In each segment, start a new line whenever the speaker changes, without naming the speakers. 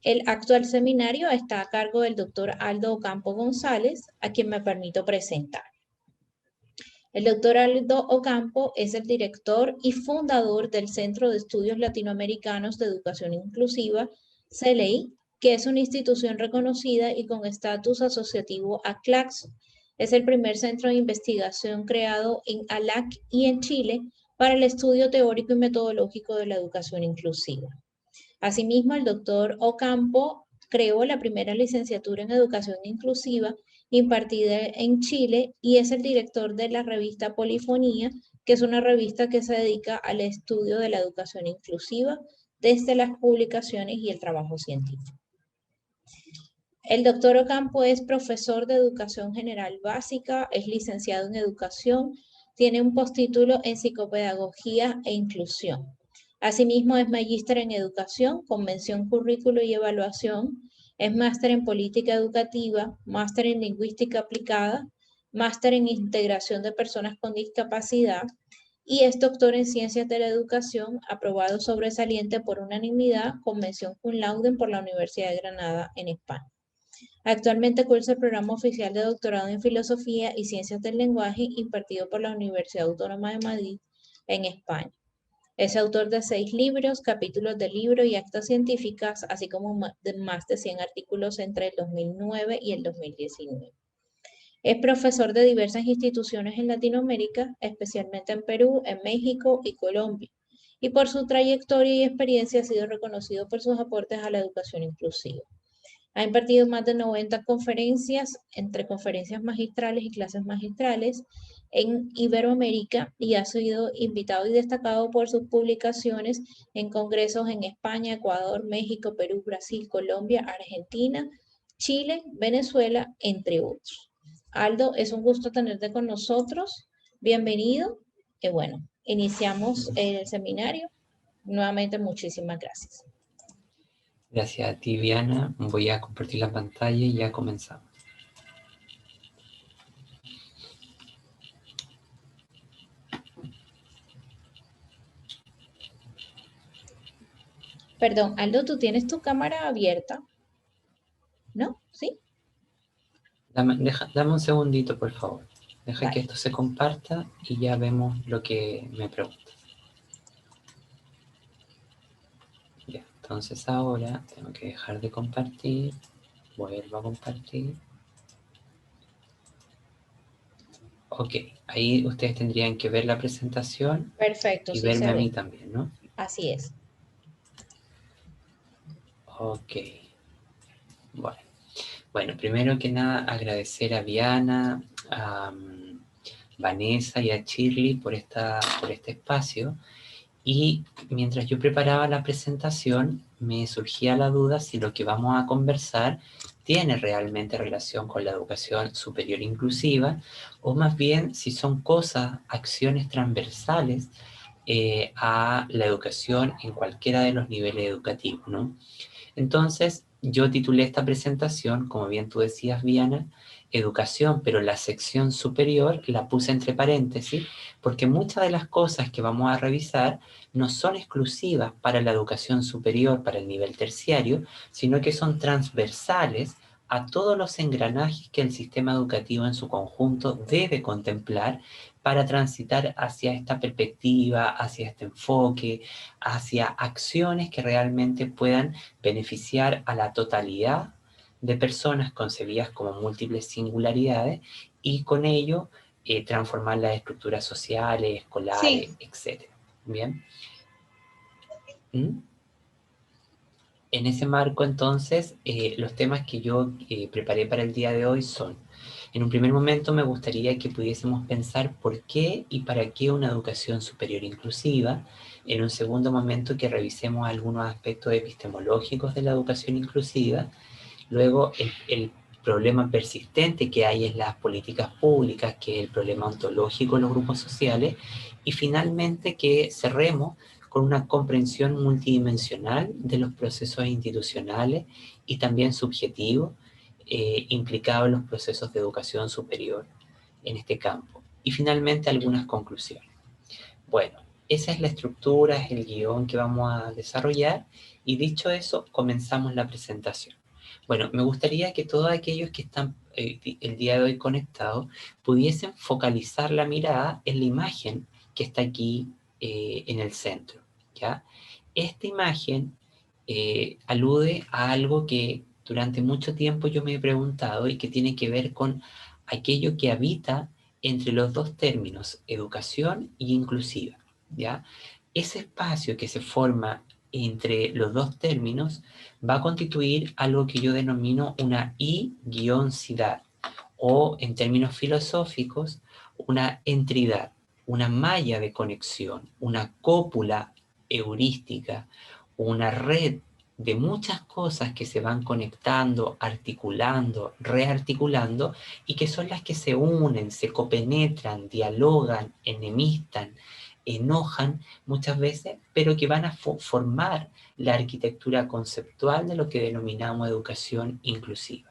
El actual seminario está a cargo del doctor Aldo Ocampo González, a quien me permito presentar. El doctor Aldo Ocampo es el director y fundador del Centro de Estudios Latinoamericanos de Educación Inclusiva, CELEI, que es una institución reconocida y con estatus asociativo a CLACSO. Es el primer centro de investigación creado en ALAC y en Chile para el estudio teórico y metodológico de la educación inclusiva. Asimismo, el doctor Ocampo creó la primera licenciatura en educación inclusiva impartida en Chile y es el director de la revista Polifonía, que es una revista que se dedica al estudio de la educación inclusiva desde las publicaciones y el trabajo científico. El doctor Ocampo es profesor de educación general básica, es licenciado en educación, tiene un postítulo en psicopedagogía e inclusión. Asimismo, es magíster en educación con mención currículo y evaluación, es máster en política educativa, máster en lingüística aplicada, máster en integración de personas con discapacidad y es doctor en ciencias de la educación, aprobado sobresaliente por unanimidad con mención cum laude por la Universidad de Granada en España. Actualmente cursa el programa oficial de doctorado en Filosofía y Ciencias del Lenguaje impartido por la Universidad Autónoma de Madrid en España. Es autor de 6 libros, capítulos de libro y actas científicas, así como más de 100 artículos entre el 2009 y el 2019. Es profesor de diversas instituciones en Latinoamérica, especialmente en Perú, en México y Colombia. Y por su trayectoria y experiencia ha sido reconocido por sus aportes a la educación inclusiva. Ha impartido más de 90 conferencias, entre conferencias magistrales y clases magistrales, en Iberoamérica y ha sido invitado y destacado por sus publicaciones en congresos en España, Ecuador, México, Perú, Brasil, Colombia, Argentina, Chile, Venezuela, entre otros. Aldo, es un gusto tenerte con nosotros. Bienvenido. Y bueno, iniciamos el seminario. Nuevamente, muchísimas gracias.
Gracias a ti, Viana. Voy a compartir la pantalla y ya comenzamos.
Perdón, Aldo, ¿tú tienes tu cámara abierta? ¿No? ¿Sí?
Dame un segundito, por favor. Deja que
Vale.
esto se comparta y ya vemos lo que me preguntas. Ya, entonces ahora tengo que dejar de compartir. Vuelvo a compartir. Ok, ahí ustedes tendrían que ver la presentación.
Perfecto,
Y
sí
verme
se
a mí
ve.
también, ¿no?
Así es.
Ok. Bueno, primero que nada agradecer a Viana, a Vanessa y a Shirley por este espacio. Y mientras yo preparaba la presentación, me surgía la duda si lo que vamos a conversar tiene realmente relación con la educación superior inclusiva, o más bien si son cosas, acciones transversales a la educación en cualquiera de los niveles educativos, ¿no? Entonces, yo titulé esta presentación, como bien tú decías, Viana, educación, pero la sección superior la puse entre paréntesis, porque muchas de las cosas que vamos a revisar no son exclusivas para la educación superior, para el nivel terciario, sino que son transversales a todos los engranajes que el sistema educativo en su conjunto debe contemplar para transitar hacia esta perspectiva, hacia este enfoque, hacia acciones que realmente puedan beneficiar a la totalidad de personas concebidas como múltiples singularidades y con ello transformar las estructuras sociales, escolares,
Sí.
etc. ¿Bien? En ese marco, entonces, los temas que yo preparé para el día de hoy son: en un primer momento me gustaría que pudiésemos pensar por qué y para qué una educación superior inclusiva. En un segundo momento que revisemos algunos aspectos epistemológicos de la educación inclusiva. Luego el problema persistente que hay en las políticas públicas, que es el problema ontológico de los grupos sociales. Y finalmente que cerremos con una comprensión multidimensional de los procesos institucionales y también subjetivos implicados en los procesos de educación superior en este campo. Y finalmente algunas conclusiones. Bueno, esa es la estructura, es el guión que vamos a desarrollar Y dicho eso, comenzamos la presentación. Bueno, me gustaría que todos aquellos que están el día de hoy conectados pudiesen focalizar la mirada en la imagen que está aquí en el centro, ¿ya? Esta imagen alude a algo que durante mucho tiempo yo me he preguntado y que tiene que ver con aquello que habita entre los dos términos, educación y inclusiva, ¿ya? Ese espacio que se forma entre los dos términos va a constituir algo que yo denomino una I-cidad, o en términos filosóficos, una entidad, una malla de conexión, una cópula heurística, una red de muchas cosas que se van conectando, articulando, rearticulando, y que son las que se unen, se copenetran, dialogan, enemistan, enojan muchas veces, pero que van a formar la arquitectura conceptual de lo que denominamos educación inclusiva.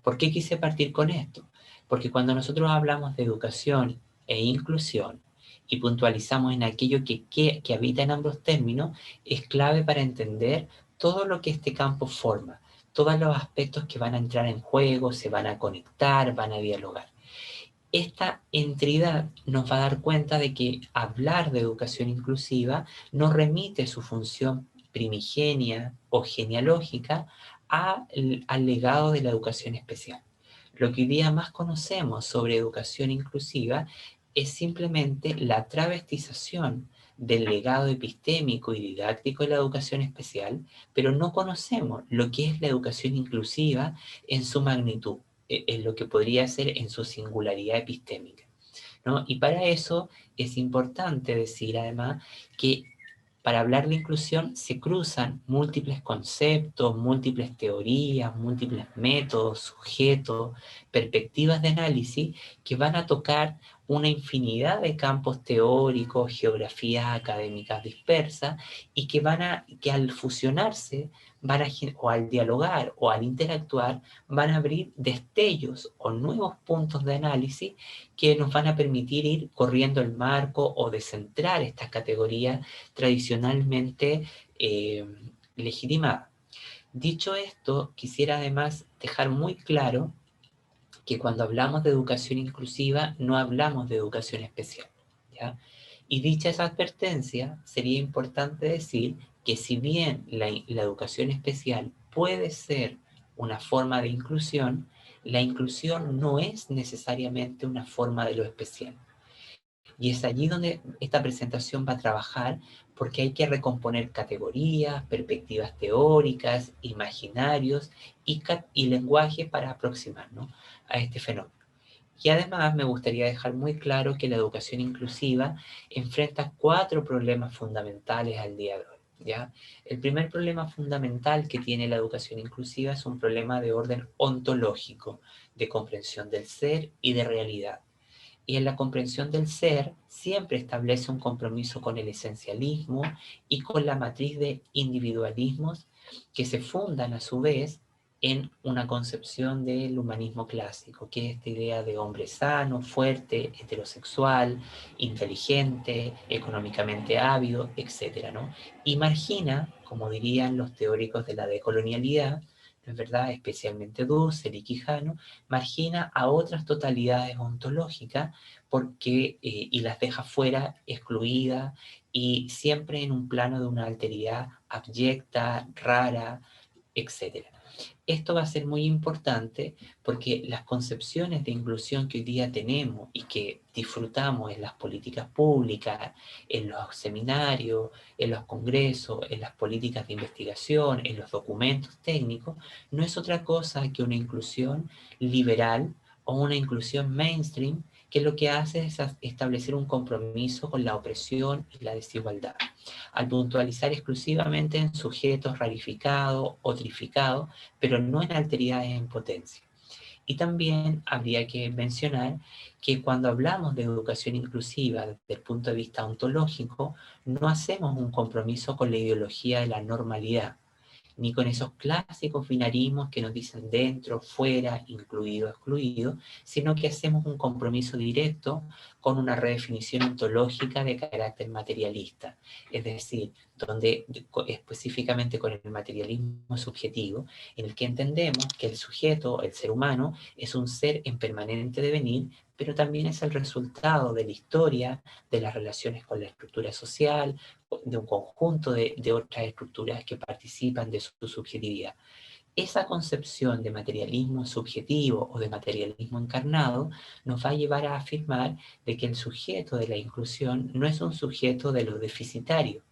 ¿Por qué quise partir con esto? Porque cuando nosotros hablamos de educación e inclusión y puntualizamos en aquello que habita en ambos términos, es clave para entender todo lo que este campo forma, todos los aspectos que van a entrar en juego, se van a conectar, van a dialogar. Esta entidad nos va a dar cuenta de que hablar de educación inclusiva nos remite su función primigenia o genealógica al legado de la educación especial. Lo que hoy día más conocemos sobre educación inclusiva es simplemente la travestización del legado epistémico y didáctico de la educación especial, pero no conocemos lo que es la educación inclusiva en su magnitud, en lo que podría ser en su singularidad epistémica, ¿no? Y para eso es importante decir además que para hablar de inclusión se cruzan múltiples conceptos, múltiples teorías, múltiples métodos, sujetos, perspectivas de análisis que van a tocar una infinidad de campos teóricos, geografías académicas dispersas, y que al fusionarse o al dialogar o al interactuar van a abrir destellos o nuevos puntos de análisis que nos van a permitir ir corriendo el marco o descentrar estas categorías tradicionalmente legitimada. Dicho esto, quisiera además dejar muy claro que cuando hablamos de educación inclusiva no hablamos de educación especial, ¿ya? Y dicha esa advertencia, sería importante decir que si bien la educación especial puede ser una forma de inclusión, la inclusión no es necesariamente una forma de lo especial. Y es allí donde esta presentación va a trabajar, porque hay que recomponer categorías, perspectivas teóricas, imaginarios y lenguajes para aproximarnos a este fenómeno. Y además me gustaría dejar muy claro que la educación inclusiva enfrenta 4 problemas fundamentales al día de hoy, ¿ya? El primer problema fundamental que tiene la educación inclusiva es un problema de orden ontológico, de comprensión del ser y de realidad. Y en la comprensión del ser siempre establece un compromiso con el esencialismo y con la matriz de individualismos que se fundan a su vez en una concepción del humanismo clásico, que es esta idea de hombre sano, fuerte, heterosexual, inteligente, económicamente ávido, etc., ¿no? Y margina, como dirían los teóricos de la decolonialidad, ¿no es verdad?, especialmente Dussel y Quijano, margina a otras totalidades ontológicas y las deja fuera, excluidas, y siempre en un plano de una alteridad abyecta, rara, etc. Esto va a ser muy importante porque las concepciones de inclusión que hoy día tenemos y que disfrutamos en las políticas públicas, en los seminarios, en los congresos, en las políticas de investigación, en los documentos técnicos, no es otra cosa que una inclusión liberal o una inclusión mainstream, que lo que hace es establecer un compromiso con la opresión y la desigualdad, al puntualizar exclusivamente en sujetos rarificados o trificados, pero no en alteridades en potencia. Y también habría que mencionar que cuando hablamos de educación inclusiva desde el punto de vista ontológico, no hacemos un compromiso con la ideología de la normalidad. ni con esos clásicos binarismos que nos dicen dentro, fuera, incluido, excluido, sino que hacemos un compromiso directo con una redefinición ontológica de carácter materialista, es decir, donde específicamente con el materialismo subjetivo, en el que entendemos que el sujeto, el ser humano, es un ser en permanente devenir, pero también es el resultado de la historia, de las relaciones con la estructura social, de un conjunto de otras estructuras que participan de su subjetividad. Esa concepción de materialismo subjetivo o de materialismo encarnado nos va a llevar a afirmar de que el sujeto de la inclusión no es un sujeto de lo deficitario,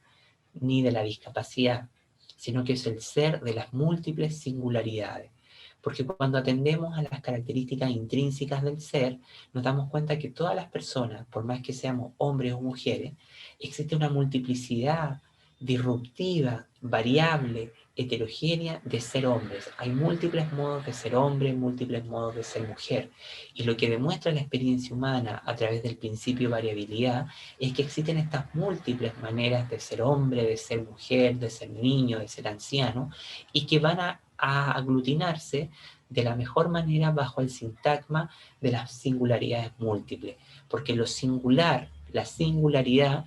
ni de la discapacidad, sino que es el ser de las múltiples singularidades. Porque cuando atendemos a las características intrínsecas del ser, nos damos cuenta que todas las personas, por más que seamos hombres o mujeres, existe una multiplicidad disruptiva, variable, heterogénea de ser hombres. Hay múltiples modos de ser hombre, múltiples modos de ser mujer. Y lo que demuestra la experiencia humana a través del principio de variabilidad es que existen estas múltiples maneras de ser hombre, de ser mujer, de ser niño, de ser anciano, y que van a aglutinarse de la mejor manera bajo el sintagma de las singularidades múltiples, porque lo singular, la singularidad,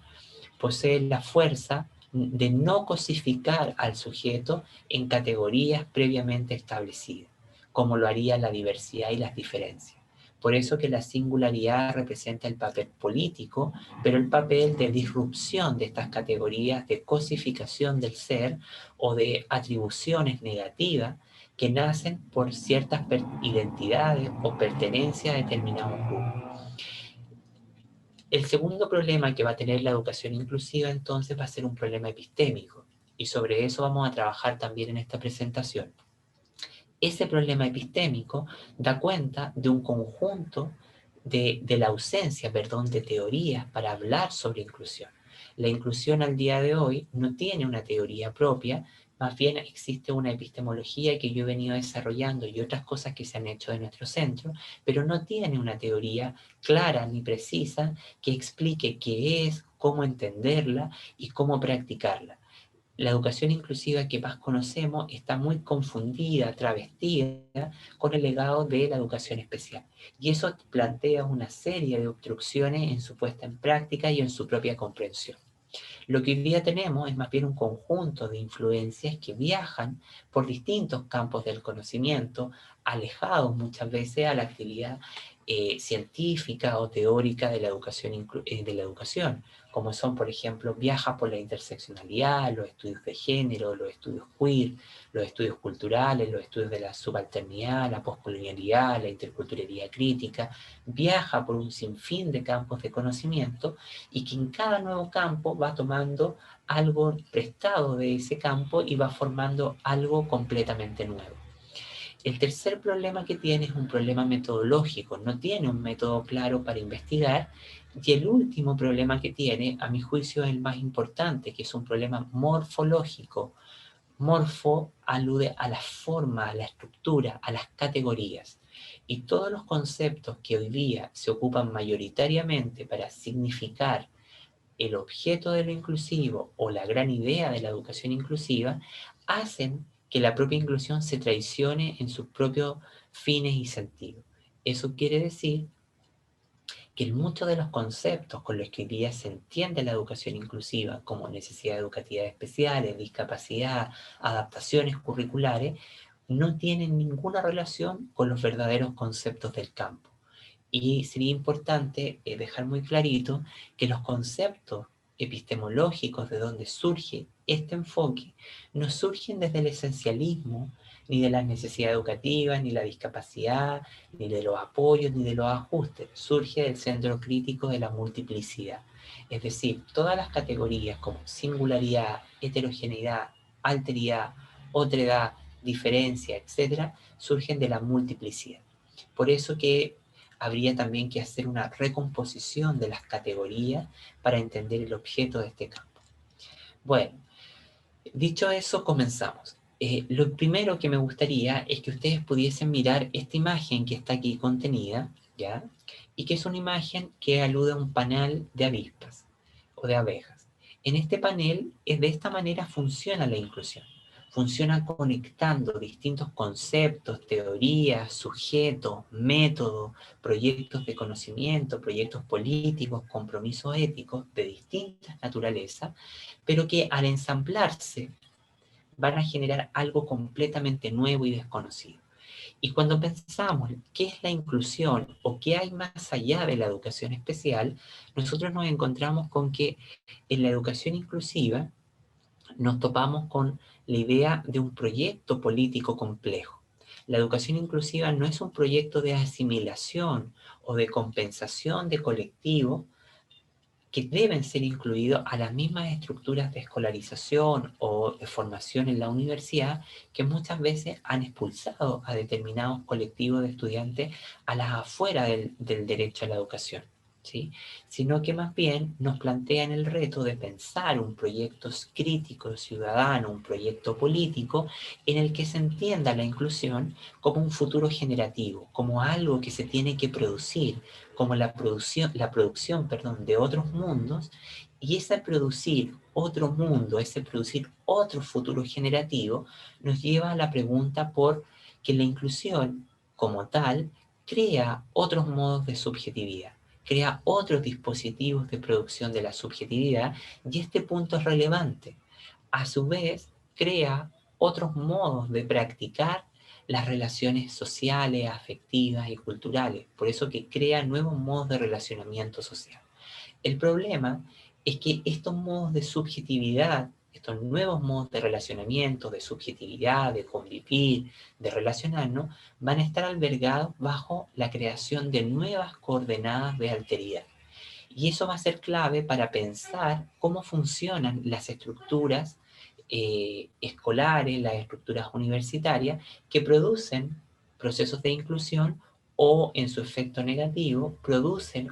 posee la fuerza de no cosificar al sujeto en categorías previamente establecidas, como lo haría la diversidad y las diferencias. Por eso que la singularidad representa el papel político, pero el papel de disrupción de estas categorías, de cosificación del ser o de atribuciones negativas que nacen por ciertas identidades o pertenencia a determinados grupos. El segundo problema que va a tener la educación inclusiva entonces va a ser un problema epistémico, y sobre eso vamos a trabajar también en esta presentación. Ese problema epistémico da cuenta de un conjunto de la ausencia, de teorías para hablar sobre inclusión. La inclusión al día de hoy no tiene una teoría propia, más bien existe una epistemología que yo he venido desarrollando y otras cosas que se han hecho de nuestro centro, pero no tiene una teoría clara ni precisa que explique qué es, cómo entenderla y cómo practicarla. La educación inclusiva que más conocemos está muy confundida, travestida con el legado de la educación especial. Y eso plantea una serie de obstrucciones en su puesta en práctica y en su propia comprensión. Lo que hoy día tenemos es más bien un conjunto de influencias que viajan por distintos campos del conocimiento, alejados muchas veces a la actividad científica o teórica de la educación, como son, por ejemplo, viaja por la interseccionalidad, los estudios de género, los estudios queer, los estudios culturales, los estudios de la subalternidad, la poscolonialidad, la interculturalidad crítica, viaja por un sinfín de campos de conocimiento y que en cada nuevo campo va tomando algo prestado de ese campo y va formando algo completamente nuevo. El tercer problema que tiene es un problema metodológico, no tiene un método claro para investigar, y el último problema que tiene, a mi juicio, es el más importante, que es un problema morfológico. Morfo alude a la forma, a la estructura, a las categorías. Y todos los conceptos que hoy día se ocupan mayoritariamente para significar el objeto de lo inclusivo o la gran idea de la educación inclusiva hacen que la propia inclusión se traicione en sus propios fines y sentidos. Eso quiere decir que muchos de los conceptos con los que hoy día se entiende la educación inclusiva, como necesidades educativas especiales, discapacidad, adaptaciones curriculares, no tienen ninguna relación con los verdaderos conceptos del campo. Y sería importante dejar muy clarito que los conceptos epistemológicos de donde surge este enfoque no surgen desde el esencialismo, ni de las necesidades educativas, ni la discapacidad, ni de los apoyos, ni de los ajustes. Surge del centro crítico de la multiplicidad. Es decir, todas las categorías como singularidad, heterogeneidad, alteridad, otredad, diferencia, etc., surgen de la multiplicidad. Por eso que habría también que hacer una recomposición de las categorías para entender el objeto de este campo. Bueno, dicho eso, comenzamos. Lo primero que me gustaría es que ustedes pudiesen mirar esta imagen que está aquí contenida, ¿ya? Y que es una imagen que alude a un panel de avispas o de abejas. En este panel, de esta manera funciona la inclusión. funciona conectando distintos conceptos, teorías, sujetos, métodos, proyectos de conocimiento, proyectos políticos, compromisos éticos de distintas naturalezas, pero que al ensamblarse van a generar algo completamente nuevo y desconocido. Y cuando pensamos qué es la inclusión o qué hay más allá de la educación especial, nosotros nos encontramos con que en la educación inclusiva nos topamos con la idea de un proyecto político complejo. La educación inclusiva no es un proyecto de asimilación o de compensación de colectivos que deben ser incluidos a las mismas estructuras de escolarización o de formación en la universidad que muchas veces han expulsado a determinados colectivos de estudiantes a las afueras del derecho a la educación, ¿sí? Sino que más bien nos plantean el reto de pensar un proyecto crítico ciudadano, un proyecto político en el que se entienda la inclusión como un futuro generativo, como algo que se tiene que producir, como la producción de otros mundos, y ese producir otro mundo, ese producir otro futuro generativo, nos lleva a la pregunta por que la inclusión como tal crea otros modos de subjetividad, crea otros dispositivos de producción de la subjetividad, y este punto es relevante. A su vez, crea otros modos de practicar las relaciones sociales, afectivas y culturales. Por eso que crea nuevos modos de relacionamiento social. El problema es que estos modos de subjetividad, estos nuevos modos de relacionamiento, de subjetividad, de convivir, de relacionarnos, van a estar albergados bajo la creación de nuevas coordenadas de alteridad. Y eso va a ser clave para pensar cómo funcionan las estructuras escolares, las estructuras universitarias, que producen procesos de inclusión o, en su efecto negativo, producen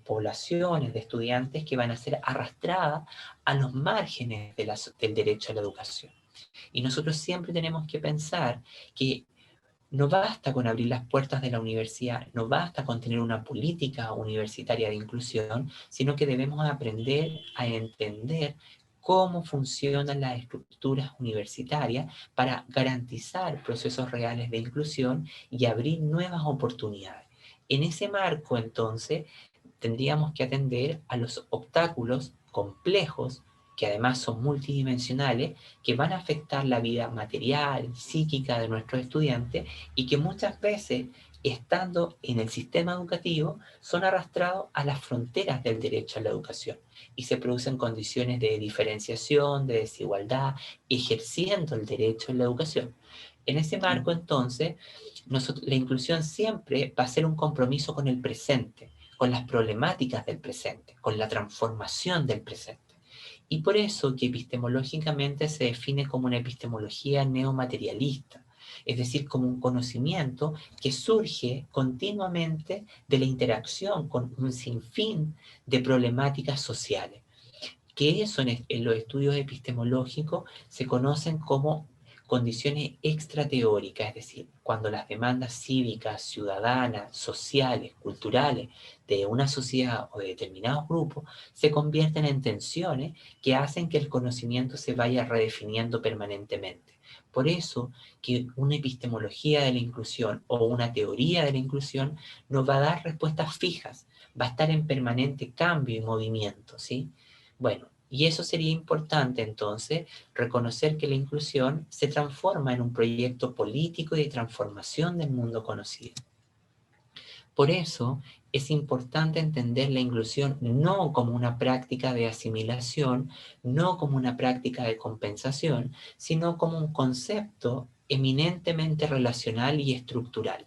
poblaciones de estudiantes que van a ser arrastradas a los márgenes del derecho a la educación. Y nosotros siempre tenemos que pensar que no basta con abrir las puertas de la universidad, no basta con tener una política universitaria de inclusión, sino que debemos aprender a entender cómo funcionan las estructuras universitarias para garantizar procesos reales de inclusión y abrir nuevas oportunidades. En ese marco, entonces, tendríamos que atender a los obstáculos complejos, que además son multidimensionales, que van a afectar la vida material, psíquica de nuestros estudiantes y que muchas veces, estando en el sistema educativo, son arrastrados a las fronteras del derecho a la educación y se producen condiciones de diferenciación, de desigualdad, ejerciendo el derecho a la educación. En ese marco, entonces, la inclusión siempre va a ser un compromiso con el presente, con las problemáticas del presente, con la transformación del presente. Y por eso que epistemológicamente se define como una epistemología neomaterialista, es decir, como un conocimiento que surge continuamente de la interacción con un sinfín de problemáticas sociales, que eso en los estudios epistemológicos se conocen como condiciones extrateóricas, es decir, cuando las demandas cívicas, ciudadanas, sociales, culturales de una sociedad o de determinados grupos se convierten en tensiones que hacen que el conocimiento se vaya redefiniendo permanentemente. Por eso que una epistemología de la inclusión o una teoría de la inclusión no va a dar respuestas fijas, va a estar en permanente cambio y movimiento, ¿sí? Bueno, y eso sería importante entonces, reconocer que la inclusión se transforma en un proyecto político y de transformación del mundo conocido. Por eso es importante entender la inclusión no como una práctica de asimilación, no como una práctica de compensación, sino como un concepto eminentemente relacional y estructural.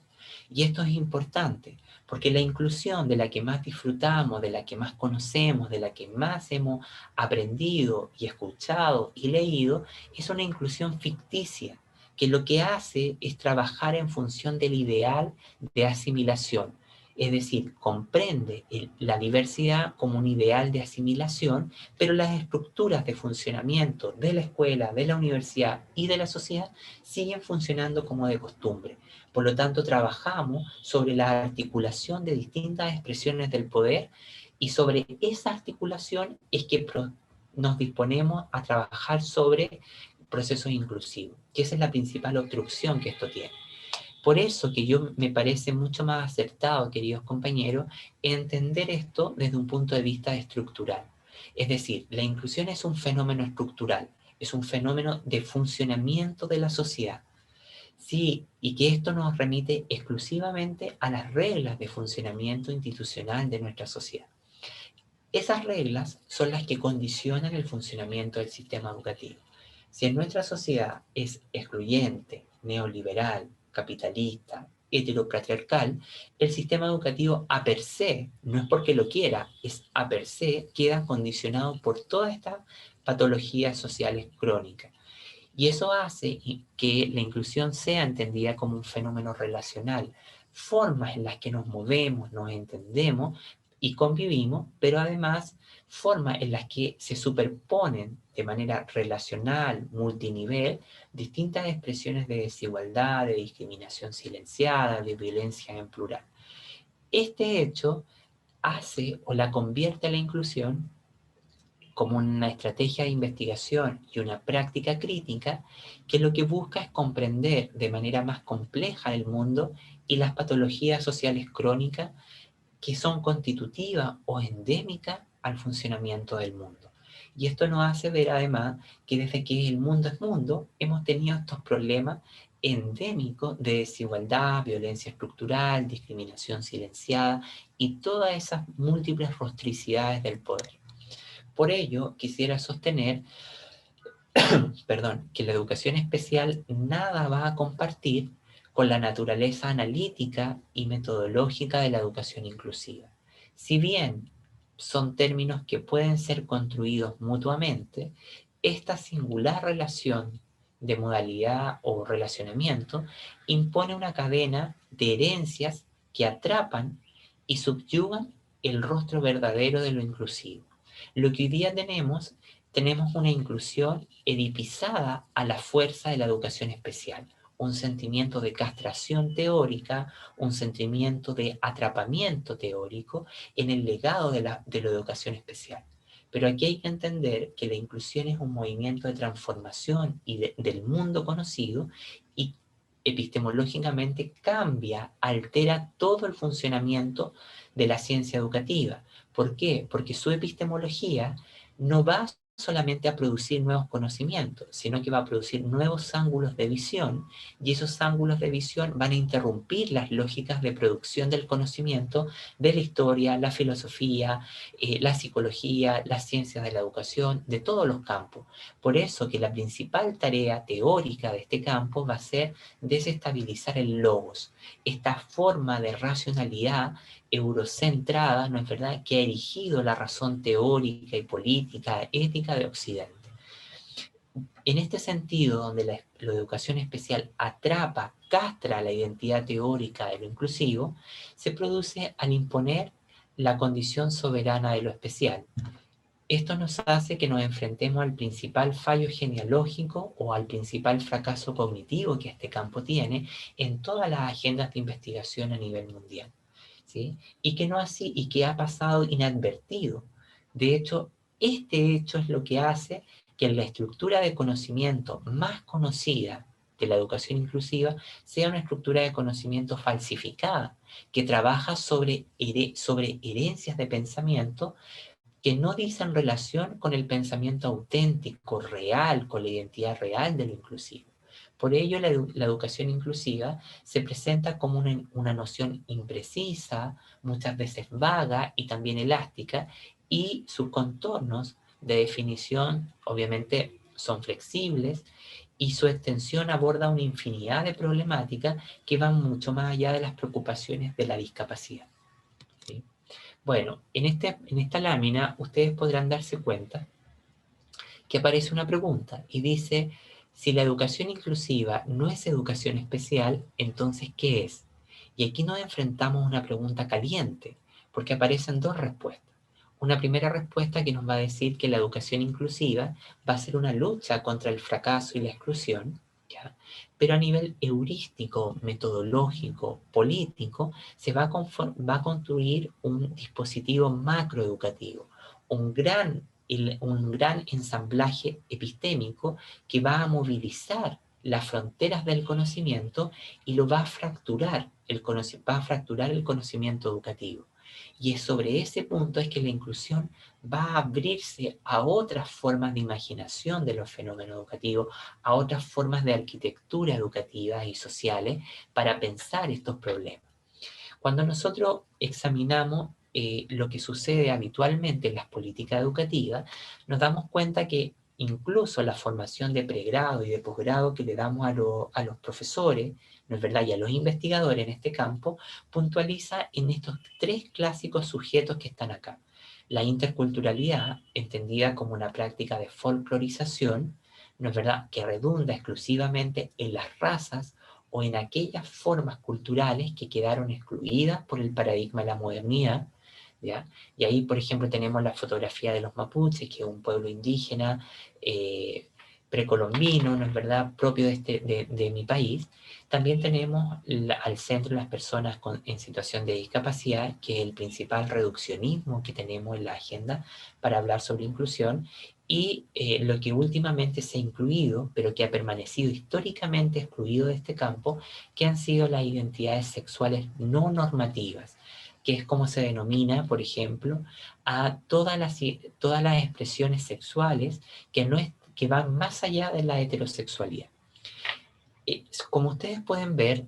Y esto es importante, porque la inclusión de la que más disfrutamos, de la que más conocemos, de la que más hemos aprendido y escuchado y leído, es una inclusión ficticia, que lo que hace es trabajar en función del ideal de asimilación. Es decir, comprende la diversidad como un ideal de asimilación, pero las estructuras de funcionamiento de la escuela, de la universidad y de la sociedad siguen funcionando como de costumbre. Por lo tanto, trabajamos sobre la articulación de distintas expresiones del poder y sobre esa articulación es que nos disponemos a trabajar sobre procesos inclusivos, que esa es la principal obstrucción que esto tiene. Por eso que me parece mucho más acertado, queridos compañeros, entender esto desde un punto de vista estructural. Es decir, la inclusión es un fenómeno estructural, es un fenómeno de funcionamiento de la sociedad. Sí, y que esto nos remite exclusivamente a las reglas de funcionamiento institucional de nuestra sociedad. Esas reglas son las que condicionan el funcionamiento del sistema educativo. Si en nuestra sociedad es excluyente, neoliberal, capitalista, heteropatriarcal, el sistema educativo a per se, no es porque lo quiera, es a per se, queda condicionado por todas estas patologías sociales crónicas. Y eso hace que la inclusión sea entendida como un fenómeno relacional, formas en las que nos movemos, nos entendemos y convivimos, pero además formas en las que se superponen de manera relacional, multinivel, distintas expresiones de desigualdad, de discriminación silenciada, de violencia en plural. Este hecho hace o la convierte a la inclusión como una estrategia de investigación y una práctica crítica que lo que busca es comprender de manera más compleja el mundo y las patologías sociales crónicas que son constitutivas o endémicas al funcionamiento del mundo. Y esto nos hace ver además que desde que el mundo es mundo, hemos tenido estos problemas endémicos de desigualdad, violencia estructural, discriminación silenciada y todas esas múltiples rostricidades del poder. Por ello, quisiera sostener, que la educación especial nada va a compartir con la naturaleza analítica y metodológica de la educación inclusiva. Si bien son términos que pueden ser construidos mutuamente, esta singular relación de modalidad o relacionamiento impone una cadena de herencias que atrapan y subyugan el rostro verdadero de lo inclusivo. Lo que hoy día tenemos una inclusión edipizada a la fuerza de la educación especial, un sentimiento de castración teórica, un sentimiento de atrapamiento teórico en el legado de la educación especial. Pero aquí hay que entender que la inclusión es un movimiento de transformación del mundo conocido y epistemológicamente cambia, altera todo el funcionamiento de la ciencia educativa. ¿Por qué? Porque su epistemología no va solamente a producir nuevos conocimientos, sino que va a producir nuevos ángulos de visión, y esos ángulos de visión van a interrumpir las lógicas de producción del conocimiento de la historia, la filosofía, la psicología, las ciencias de la educación, de todos los campos. Por eso que la principal tarea teórica de este campo va a ser desestabilizar el logos, esta forma de racionalidad eurocentrada, ¿no es verdad?, que ha erigido la razón teórica y política, ética de Occidente. En este sentido, donde la educación especial atrapa, castra la identidad teórica de lo inclusivo, se produce al imponer la condición soberana de lo especial. Esto nos hace que nos enfrentemos al principal fallo genealógico o al principal fracaso cognitivo que este campo tiene en todas las agendas de investigación a nivel mundial. ¿Sí? Y que ha pasado inadvertido. De hecho, este hecho es lo que hace que la estructura de conocimiento más conocida de la educación inclusiva sea una estructura de conocimiento falsificada, que trabaja sobre herencias de pensamiento que no dicen relación con el pensamiento auténtico, real, con la identidad real de lo inclusivo. Por ello, la educación inclusiva se presenta como una noción imprecisa, muchas veces vaga y también elástica, y sus contornos de definición, obviamente, son flexibles, y su extensión aborda una infinidad de problemáticas que van mucho más allá de las preocupaciones de la discapacidad. ¿Sí? Bueno, en esta lámina ustedes podrán darse cuenta que aparece una pregunta y dice, si la educación inclusiva no es educación especial, entonces ¿qué es? Y aquí nos enfrentamos a una pregunta caliente, porque aparecen dos respuestas. Una primera respuesta que nos va a decir que la educación inclusiva va a ser una lucha contra el fracaso y la exclusión, ¿ya? Pero a nivel heurístico, metodológico, político, se va a construir un dispositivo macroeducativo, un gran un gran ensamblaje epistémico que va a movilizar las fronteras del conocimiento y lo va a fracturar va a fracturar el conocimiento educativo. Y es sobre ese punto es que la inclusión va a abrirse a otras formas de imaginación de los fenómenos educativos, a otras formas de arquitectura educativa y sociales para pensar estos problemas. Cuando nosotros examinamos lo que sucede habitualmente en las políticas educativas, nos damos cuenta que incluso la formación de pregrado y de posgrado que le damos a los profesores, ¿no es verdad?, y a los investigadores en este campo, puntualiza en estos tres clásicos sujetos que están acá. La interculturalidad, entendida como una práctica de folclorización, ¿no es verdad?, que redunda exclusivamente en las razas o en aquellas formas culturales que quedaron excluidas por el paradigma de la modernidad, ¿ya? Y ahí, por ejemplo, tenemos la fotografía de los mapuches, que es un pueblo indígena precolombino, ¿no es verdad?, propio de mi país. También tenemos al centro las personas en situación de discapacidad, que es el principal reduccionismo que tenemos en la agenda para hablar sobre inclusión, y lo que últimamente se ha incluido, pero que ha permanecido históricamente excluido de este campo, que han sido las identidades sexuales no normativas, que es como se denomina, por ejemplo, a todas las expresiones sexuales que van más allá de la heterosexualidad. Como ustedes pueden ver,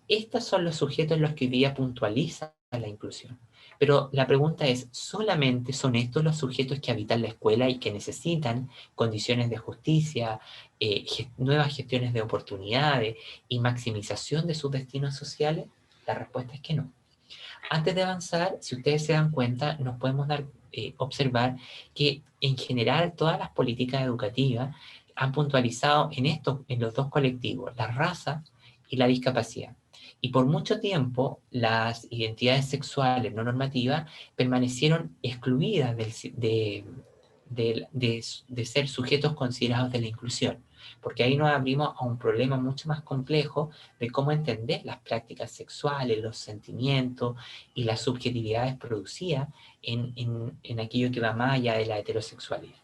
estos son los sujetos en los que hoy día puntualiza la inclusión. Pero la pregunta es, ¿solamente son estos los sujetos que habitan la escuela y que necesitan condiciones de justicia, nuevas gestiones de oportunidades y maximización de sus destinos sociales? La respuesta es que no. Antes de avanzar, si ustedes se dan cuenta, nos podemos observar que en general todas las políticas educativas han puntualizado en los dos colectivos, la raza y la discapacidad. Y por mucho tiempo las identidades sexuales no normativas permanecieron excluidas de ser sujetos considerados de la inclusión, porque ahí nos abrimos a un problema mucho más complejo de cómo entender las prácticas sexuales, los sentimientos y las subjetividades producidas en aquello que va más allá de la heterosexualidad.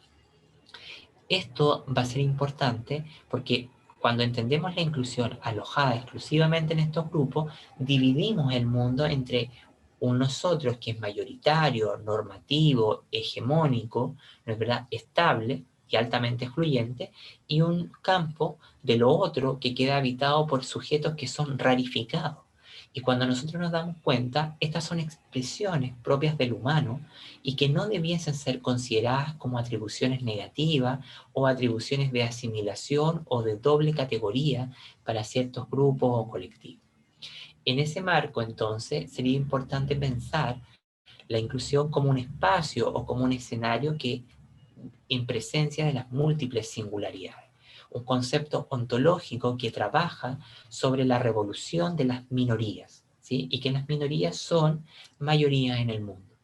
Esto va a ser importante porque cuando entendemos la inclusión alojada exclusivamente en estos grupos, dividimos el mundo entre un nosotros que es mayoritario, normativo, hegemónico, ¿no es verdad?, estable y altamente excluyente, y un campo de lo otro que queda habitado por sujetos que son rarificados. Y cuando nosotros nos damos cuenta, estas son expresiones propias del humano y que no debiesen ser consideradas como atribuciones negativas o atribuciones de asimilación o de doble categoría para ciertos grupos o colectivos. En ese marco, entonces, sería importante pensar la inclusión como un espacio o como un escenario que en presencia de las múltiples singularidades. Un concepto ontológico que trabaja sobre la revolución de las minorías, ¿sí? Y que las minorías son mayoría en el mundo.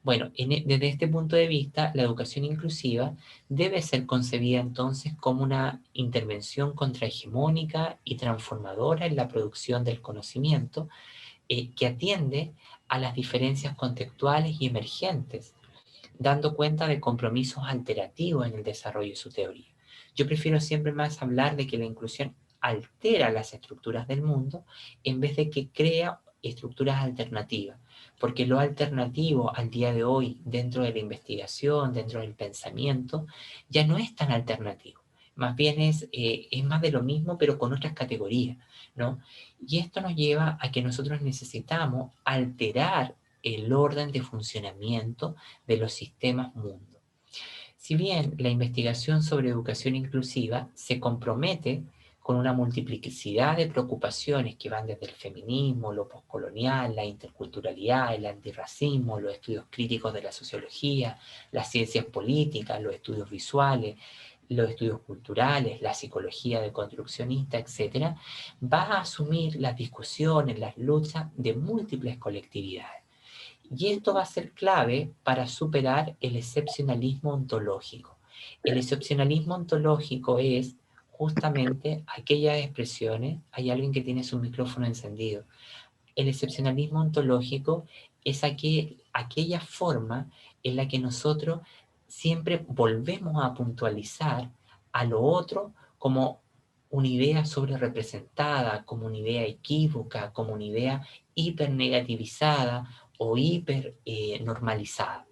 Bueno, desde este punto de vista, la educación inclusiva debe ser concebida entonces como una intervención contrahegemónica y transformadora en la producción del conocimiento que atiende a las diferencias contextuales y emergentes, dando cuenta de compromisos alterativos en el desarrollo de su teoría. Yo prefiero siempre más hablar de que la inclusión altera las estructuras del mundo en vez de que crea estructuras alternativas, porque lo alternativo al día de hoy dentro de la investigación, dentro del pensamiento, ya no es tan alternativo. Más bien es más de lo mismo, pero con otras categorías, ¿no? Y esto nos lleva a que nosotros necesitamos alterar el orden de funcionamiento de los sistemas mundo. Si bien la investigación sobre educación inclusiva se compromete con una multiplicidad de preocupaciones que van desde el feminismo, lo postcolonial, la interculturalidad, el antirracismo, los estudios críticos de la sociología, las ciencias políticas, los estudios visuales, los estudios culturales, la psicología de construccionista, etc., va a asumir las discusiones, las luchas de múltiples colectividades. Y esto va a ser clave para superar el excepcionalismo ontológico. El excepcionalismo ontológico es justamente aquellas expresiones, hay alguien que tiene su micrófono encendido, el excepcionalismo ontológico es aquella forma en la que nosotros siempre volvemos a puntualizar a lo otro como una idea sobre representada, como una idea equívoca, como una idea hipernegativizada o hiper normalizada.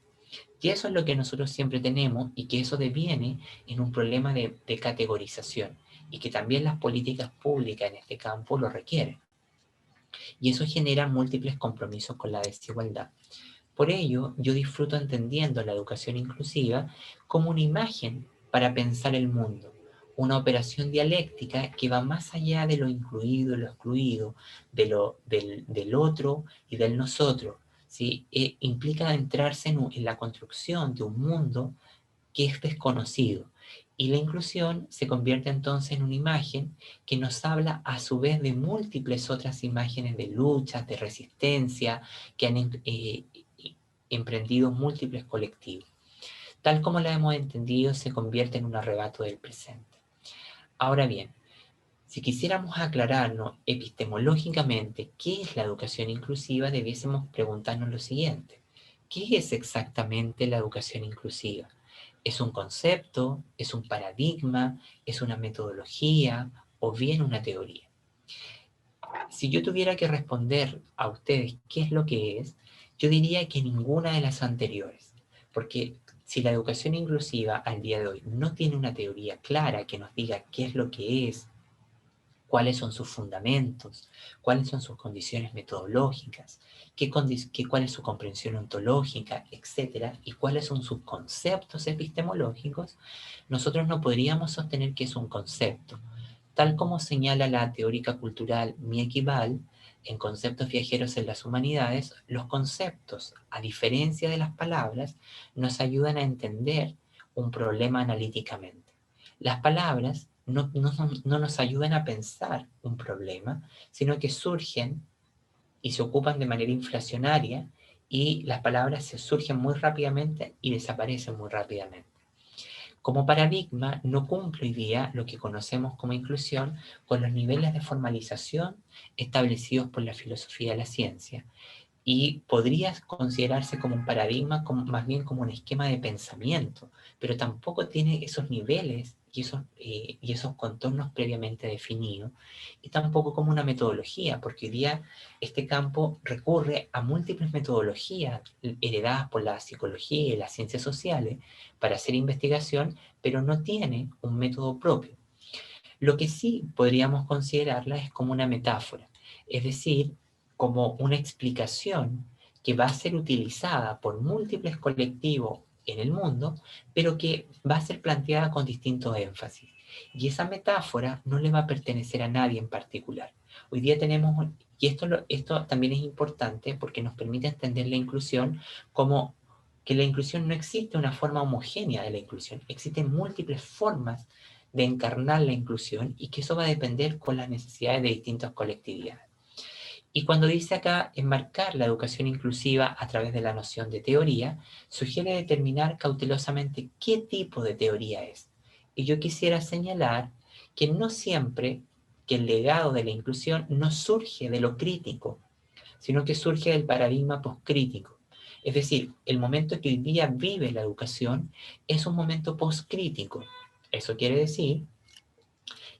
Y eso es lo que nosotros siempre tenemos, y que eso deviene en un problema de categorización, y que también las políticas públicas en este campo lo requieren. Y eso genera múltiples compromisos con la desigualdad. Por ello, yo disfruto entendiendo la educación inclusiva como una imagen para pensar el mundo, una operación dialéctica que va más allá de lo incluido y lo excluido, del otro y del nosotros, ¿sí? Implica adentrarse en la construcción de un mundo que es desconocido. Y la inclusión se convierte entonces en una imagen que nos habla a su vez de múltiples otras imágenes de luchas, de resistencia, que han emprendido múltiples colectivos. Tal como la hemos entendido, se convierte en un arrebato del presente. Ahora bien, si quisiéramos aclararnos epistemológicamente qué es la educación inclusiva, debiésemos preguntarnos lo siguiente: ¿qué es exactamente la educación inclusiva? ¿Es un concepto? ¿Es un paradigma? ¿Es una metodología? ¿O bien una teoría? Si yo tuviera que responder a ustedes qué es lo que es, yo diría que ninguna de las anteriores. Porque si la educación inclusiva al día de hoy no tiene una teoría clara que nos diga qué es lo que es, cuáles son sus fundamentos, cuáles son sus condiciones metodológicas, cuál es su comprensión ontológica, etcétera, y cuáles son sus conceptos epistemológicos, nosotros no podríamos sostener que es un concepto. Tal como señala la teórica cultural Mieki Ball, en Conceptos viajeros en las humanidades, los conceptos, a diferencia de las palabras, nos ayudan a entender un problema analíticamente. Las palabras no nos ayudan a pensar un problema, sino que surgen y se ocupan de manera inflacionaria, y las palabras se surgen muy rápidamente y desaparecen muy rápidamente. Como paradigma, no cumple hoy día lo que conocemos como inclusión con los niveles de formalización establecidos por la filosofía de la ciencia, y podría considerarse como un paradigma, más bien como un esquema de pensamiento, pero tampoco tiene esos niveles y esos contornos previamente definidos, y tampoco como una metodología, porque hoy día este campo recurre a múltiples metodologías heredadas por la psicología y las ciencias sociales para hacer investigación, pero no tiene un método propio. Lo que sí podríamos considerarla es como una metáfora, es decir, como una explicación que va a ser utilizada por múltiples colectivos en el mundo, pero que va a ser planteada con distinto énfasis. Y esa metáfora no le va a pertenecer a nadie en particular. Hoy día tenemos, y esto también es importante porque nos permite entender la inclusión como que la inclusión no existe una forma homogénea de la inclusión, existen múltiples formas de encarnar la inclusión, y que eso va a depender con las necesidades de distintas colectividades. Y cuando dice acá enmarcar la educación inclusiva a través de la noción de teoría, sugiere determinar cautelosamente qué tipo de teoría es. Y yo quisiera señalar que no siempre que el legado de la inclusión no surge de lo crítico, sino que surge del paradigma poscrítico. Es decir, el momento que hoy día vive la educación es un momento poscrítico. Eso quiere decir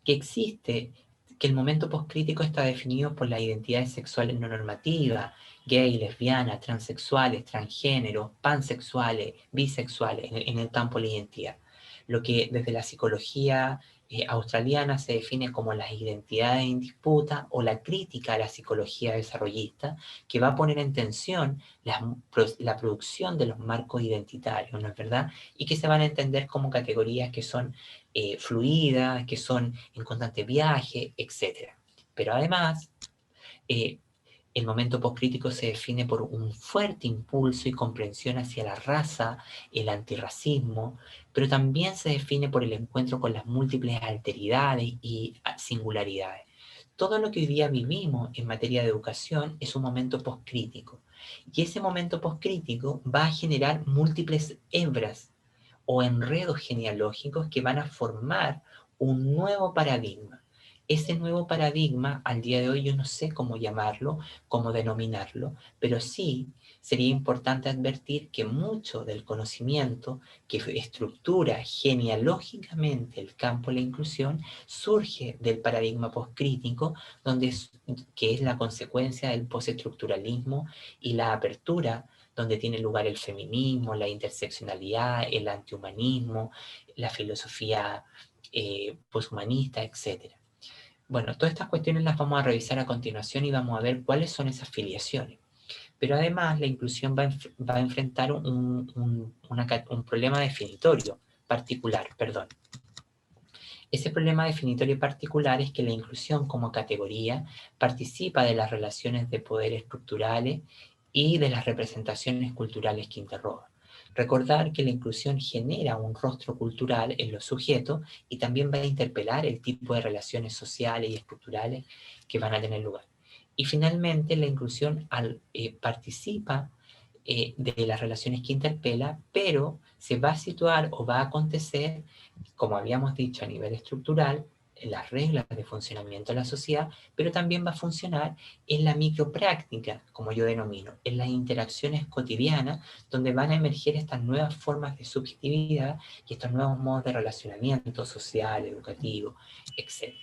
que el momento poscrítico está definido por las identidades sexuales no normativas, gay, lesbiana, transexuales, transgénero, pansexuales, bisexuales, en el campo de la identidad. Lo que desde la psicología australiana se define como las identidades en disputa, o la crítica a la psicología desarrollista, que va a poner en tensión la producción de los marcos identitarios, ¿no es verdad? Y que se van a entender como categorías que son fluidas, que son en constante viaje, etc. Pero además, eh, el momento poscrítico se define por un fuerte impulso y comprensión hacia la raza, el antirracismo, pero también se define por el encuentro con las múltiples alteridades y singularidades. Todo lo que hoy día vivimos en materia de educación es un momento poscrítico, y ese momento poscrítico va a generar múltiples hebras o enredos genealógicos que van a formar un nuevo paradigma. Ese nuevo paradigma, al día de hoy yo no sé cómo llamarlo, cómo denominarlo, pero sí sería importante advertir que mucho del conocimiento que estructura genealógicamente el campo de la inclusión surge del paradigma postcrítico, que es la consecuencia del postestructuralismo y la apertura, donde tiene lugar el feminismo, la interseccionalidad, el antihumanismo, la filosofía poshumanista, etc. Bueno, todas estas cuestiones las vamos a revisar a continuación y vamos a ver cuáles son esas filiaciones. Pero además la inclusión va a enfrentar un problema definitorio particular, perdón. Ese problema definitorio particular es que la inclusión como categoría participa de las relaciones de poder estructurales y de las representaciones culturales que interrogan. Recordar que la inclusión genera un rostro cultural en los sujetos y también va a interpelar el tipo de relaciones sociales y estructurales que van a tener lugar. Y finalmente la inclusión participa de las relaciones que interpela, pero se va a situar o va a acontecer, como habíamos dicho, a nivel estructural, en las reglas de funcionamiento de la sociedad, pero también va a funcionar en la micropráctica, como yo denomino, en las interacciones cotidianas, donde van a emerger estas nuevas formas de subjetividad y estos nuevos modos de relacionamiento social, educativo, etc.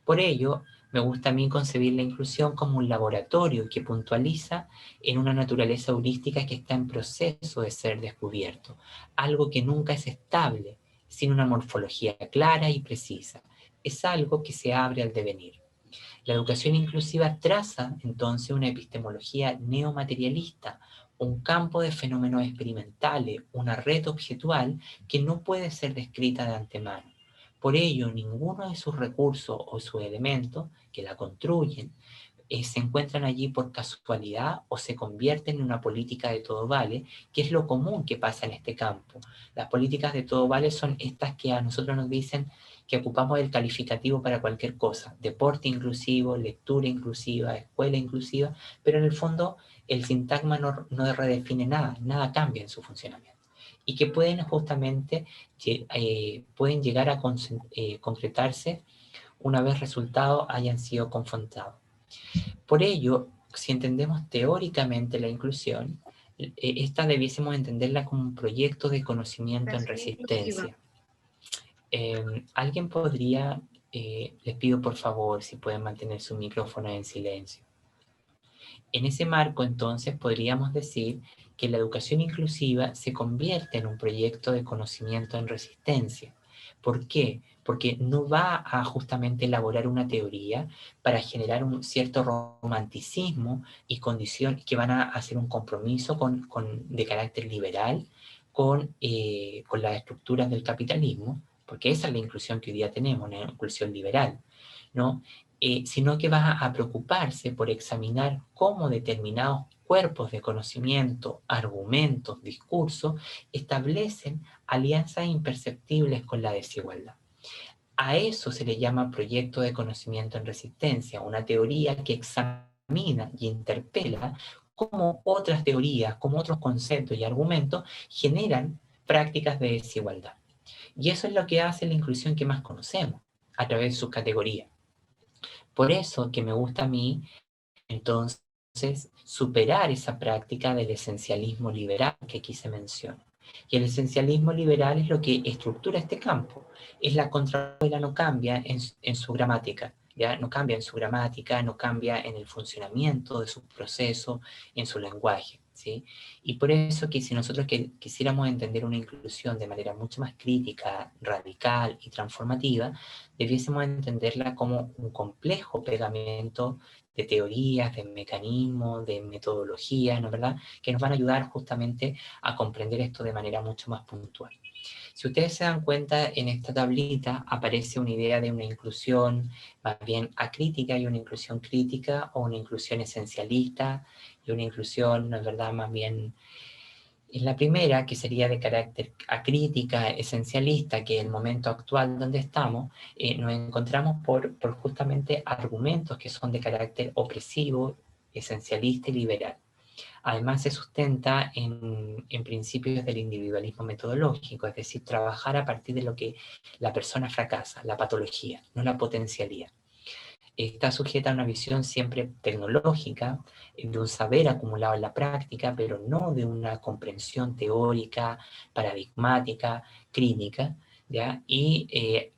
Por ello, me gusta a mí concebir la inclusión como un laboratorio que puntualiza en una naturaleza heurística que está en proceso de ser descubierto, algo que nunca es estable, sin una morfología clara y precisa. Es algo que se abre al devenir. La educación inclusiva traza entonces una epistemología neomaterialista, un campo de fenómenos experimentales, una red objetual que no puede ser descrita de antemano. Por ello, ninguno de sus recursos o sus elementos que la construyen se encuentran allí por casualidad o se convierten en una política de todo vale, que es lo común que pasa en este campo. Las políticas de todo vale son estas que a nosotros nos dicen que ocupamos el calificativo para cualquier cosa, deporte inclusivo, lectura inclusiva, escuela inclusiva, pero en el fondo el sintagma no redefine nada, nada cambia en su funcionamiento. Y que pueden justamente pueden llegar a concretarse una vez resultados hayan sido confrontados. Por ello, si entendemos teóricamente la inclusión, esta debiésemos entenderla como un proyecto de conocimiento en resistencia. ¿Alguien podría, les pido por favor si pueden mantener su micrófono en silencio? En ese marco, entonces, podríamos decir que la educación inclusiva se convierte en un proyecto de conocimiento en resistencia. ¿Por qué? Porque no va a justamente elaborar una teoría para generar un cierto romanticismo y condiciones que van a hacer un compromiso de carácter liberal con las estructuras del capitalismo, porque esa es la inclusión que hoy día tenemos, una inclusión liberal, ¿no? Sino que va a preocuparse por examinar cómo determinados cuerpos de conocimiento, argumentos, discursos, establecen alianzas imperceptibles con la desigualdad. A eso se le llama proyecto de conocimiento en resistencia, una teoría que examina y interpela cómo otras teorías, cómo otros conceptos y argumentos generan prácticas de desigualdad. Y eso es lo que hace la inclusión que más conocemos, a través de sus categorías. Por eso que me gusta a mí, entonces, superar esa práctica del esencialismo liberal que aquí se menciona. Y el esencialismo liberal es lo que estructura este campo. Es la contrarrueda, no cambia en su gramática, ¿ya? No cambia en su gramática, no cambia en el funcionamiento de su proceso, en su lenguaje, ¿sí? Y por eso que si nosotros quisiéramos entender una inclusión de manera mucho más crítica, radical y transformativa, debiésemos entenderla como un complejo pegamento de teorías, de mecanismos, de metodologías, ¿no es verdad?, que nos van a ayudar justamente a comprender esto de manera mucho más puntual. Si ustedes se dan cuenta, en esta tablita aparece una idea de una inclusión más bien acrítica y una inclusión crítica, o una inclusión esencialista y una inclusión, ¿no es verdad?, más bien... En la primera, que sería de carácter acrítica, esencialista, que es el momento actual donde estamos, nos encontramos por justamente argumentos que son de carácter opresivo, esencialista y liberal. Además se sustenta en principios del individualismo metodológico, es decir, trabajar a partir de lo que la persona fracasa, la patología, no la potencialidad. está sujeta a una visión siempre tecnológica, de un saber acumulado en la práctica, pero no de una comprensión teórica, paradigmática, clínica, ¿ya? Y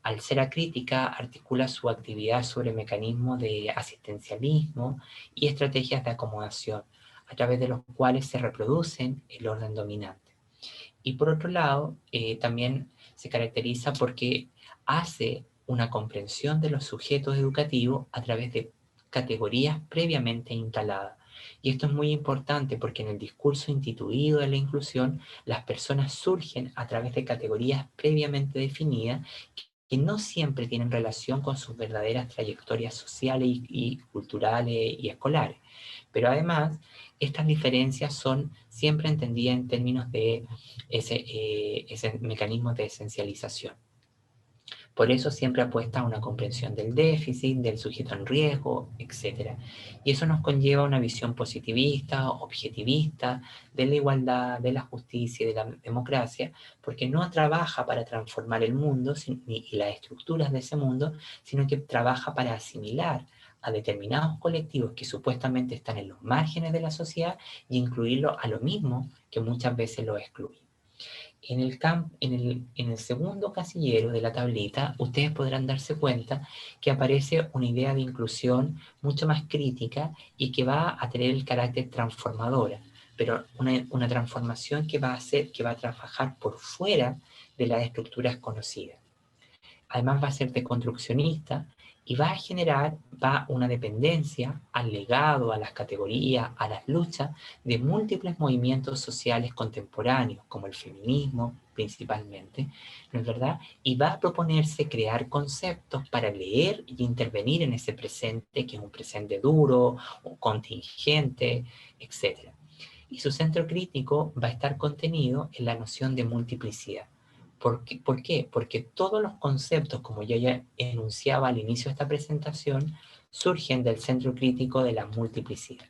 al ser acrítica, articula su actividad sobre mecanismos de asistencialismo y estrategias de acomodación, a través de los cuales se reproducen el orden dominante. Y por otro lado, también se caracteriza porque hace una comprensión de los sujetos educativos a través de categorías previamente instaladas. Y esto es muy importante porque en el discurso instituido de la inclusión, las personas surgen a través de categorías previamente definidas que no siempre tienen relación con sus verdaderas trayectorias sociales y culturales y escolares. Pero además, estas diferencias son siempre entendidas en términos de ese mecanismo de esencialización. Por eso siempre apuesta a una comprensión del déficit, del sujeto en riesgo, etc. Y eso nos conlleva una visión positivista, objetivista, de la igualdad, de la justicia y de la democracia, porque no trabaja para transformar el mundo y las estructuras de ese mundo, sino que trabaja para asimilar a determinados colectivos que supuestamente están en los márgenes de la sociedad y incluirlos a lo mismo que muchas veces los excluye. En el segundo casillero de la tablita, ustedes podrán darse cuenta que aparece una idea de inclusión mucho más crítica y que va a tener el carácter transformadora, pero una transformación que va a trabajar por fuera de las estructuras conocidas. Además va a ser deconstruccionista y va a generar una dependencia al legado, a las categorías, a las luchas de múltiples movimientos sociales contemporáneos, como el feminismo principalmente, ¿no es verdad? Y va a proponerse crear conceptos para leer y intervenir en ese presente, que es un presente duro, o contingente, etc. Y su centro crítico va a estar contenido en la noción de multiplicidad. ¿Por qué? Porque todos los conceptos, como yo ya enunciaba al inicio de esta presentación, surgen del centro crítico de la multiplicidad.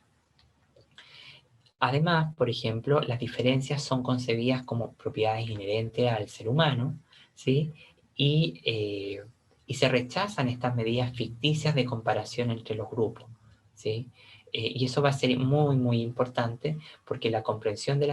Además, por ejemplo, las diferencias son concebidas como propiedades inherentes al ser humano, ¿sí? Y se rechazan estas medidas ficticias de comparación entre los grupos, ¿sí? Y eso va a ser muy, muy importante porque la comprensión de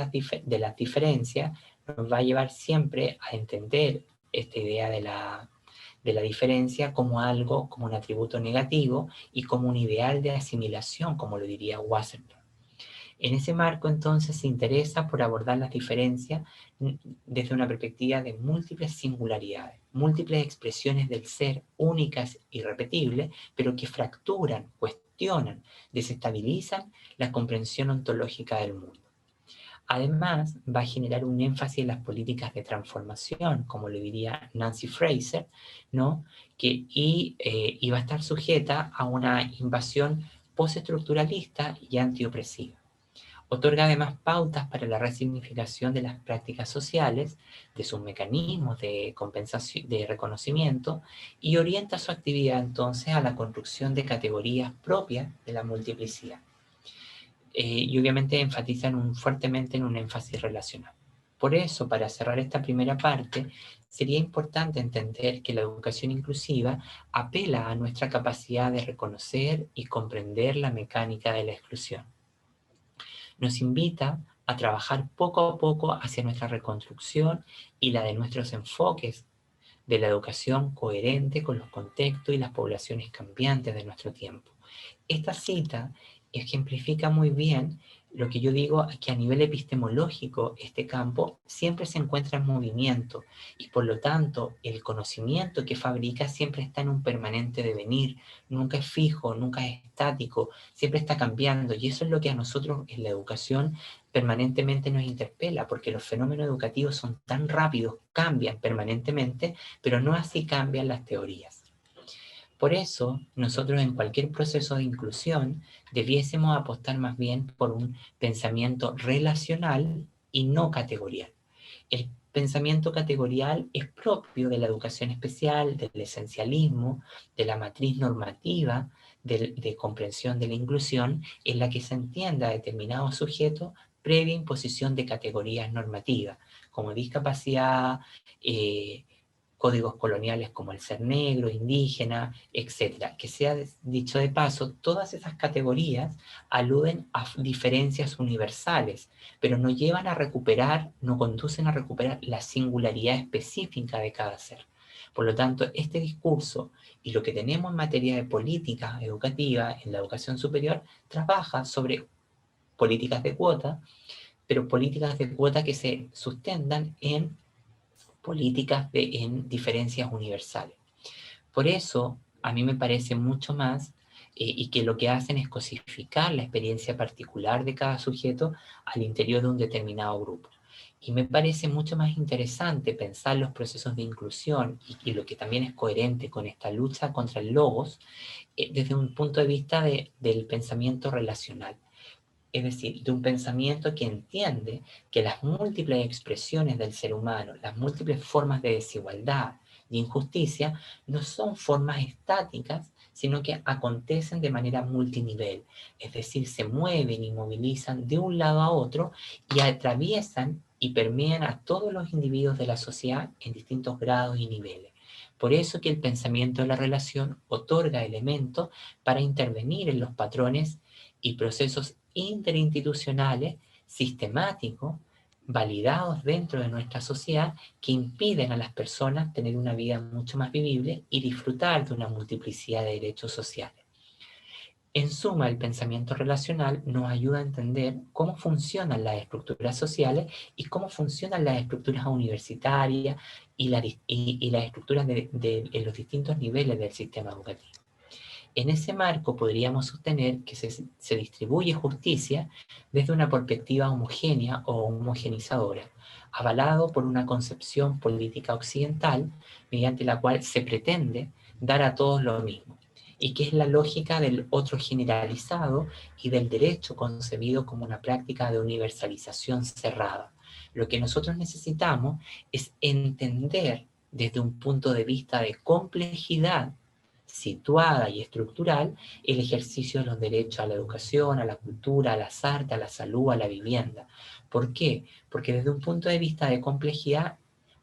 las diferencias nos va a llevar siempre a entender esta idea de la diferencia como algo, como un atributo negativo y como un ideal de asimilación, como lo diría Wasserman. En ese marco, entonces, se interesa por abordar las diferencias desde una perspectiva de múltiples singularidades, múltiples expresiones del ser, únicas y repetibles, pero que fracturan, cuestionan, desestabilizan la comprensión ontológica del mundo. Además, va a generar un énfasis en las políticas de transformación, como lo diría Nancy Fraser, ¿no? Y va a estar sujeta a una invasión postestructuralista y antiopresiva. Otorga además pautas para la resignificación de las prácticas sociales, de sus mecanismos de compensación, de reconocimiento, y orienta su actividad entonces a la construcción de categorías propias de la multiplicidad. Y obviamente enfatizan fuertemente en un énfasis relacional. Por eso, para cerrar esta primera parte, sería importante entender que la educación inclusiva apela a nuestra capacidad de reconocer y comprender la mecánica de la exclusión. Nos invita a trabajar poco a poco hacia nuestra reconstrucción y la de nuestros enfoques de la educación coherente con los contextos y las poblaciones cambiantes de nuestro tiempo. Esta cita ejemplifica muy bien lo que yo digo, que a nivel epistemológico este campo siempre se encuentra en movimiento y por lo tanto el conocimiento que fabrica siempre está en un permanente devenir, nunca es fijo, nunca es estático, siempre está cambiando y eso es lo que a nosotros en la educación permanentemente nos interpela, porque los fenómenos educativos son tan rápidos, cambian permanentemente, pero no así cambian las teorías. Por eso, nosotros en cualquier proceso de inclusión debiésemos apostar más bien por un pensamiento relacional y no categorial. El pensamiento categorial es propio de la educación especial, del esencialismo, de la matriz normativa, de comprensión de la inclusión, en la que se entienda a determinado sujeto previa imposición de categorías normativas, como discapacidad, códigos coloniales como el ser negro, indígena, etc. Que sea dicho de paso, todas esas categorías aluden a diferencias universales, pero no llevan a recuperar, no conducen a recuperar la singularidad específica de cada ser. Por lo tanto, este discurso y lo que tenemos en materia de política educativa en la educación superior trabaja sobre políticas de cuota, pero políticas de cuota que se sustentan en políticas en diferencias universales. Por eso, a mí me parece mucho más, y que lo que hacen es cosificar la experiencia particular de cada sujeto al interior de un determinado grupo. Y me parece mucho más interesante pensar los procesos de inclusión y lo que también es coherente con esta lucha contra el logos desde un punto de vista del pensamiento relacional. Es decir, de un pensamiento que entiende que las múltiples expresiones del ser humano, las múltiples formas de desigualdad y injusticia, no son formas estáticas, sino que acontecen de manera multinivel. Es decir, se mueven y movilizan de un lado a otro y atraviesan y permean a todos los individuos de la sociedad en distintos grados y niveles. Por eso que el pensamiento de la relación otorga elementos para intervenir en los patrones y procesos interinstitucionales sistemáticos, validados dentro de nuestra sociedad, que impiden a las personas tener una vida mucho más vivible y disfrutar de una multiplicidad de derechos sociales. En suma, el pensamiento relacional nos ayuda a entender cómo funcionan las estructuras sociales y cómo funcionan las estructuras universitarias y las estructuras en los distintos niveles del sistema educativo. En ese marco podríamos sostener que se distribuye justicia desde una perspectiva homogénea o homogenizadora, avalado por una concepción política occidental mediante la cual se pretende dar a todos lo mismo, y que es la lógica del otro generalizado y del derecho concebido como una práctica de universalización cerrada. Lo que nosotros necesitamos es entender desde un punto de vista de complejidad situada y estructural el ejercicio de los derechos a la educación, a la cultura, a las artes, a la salud, a la vivienda. ¿Por qué? Porque desde un punto de vista de complejidad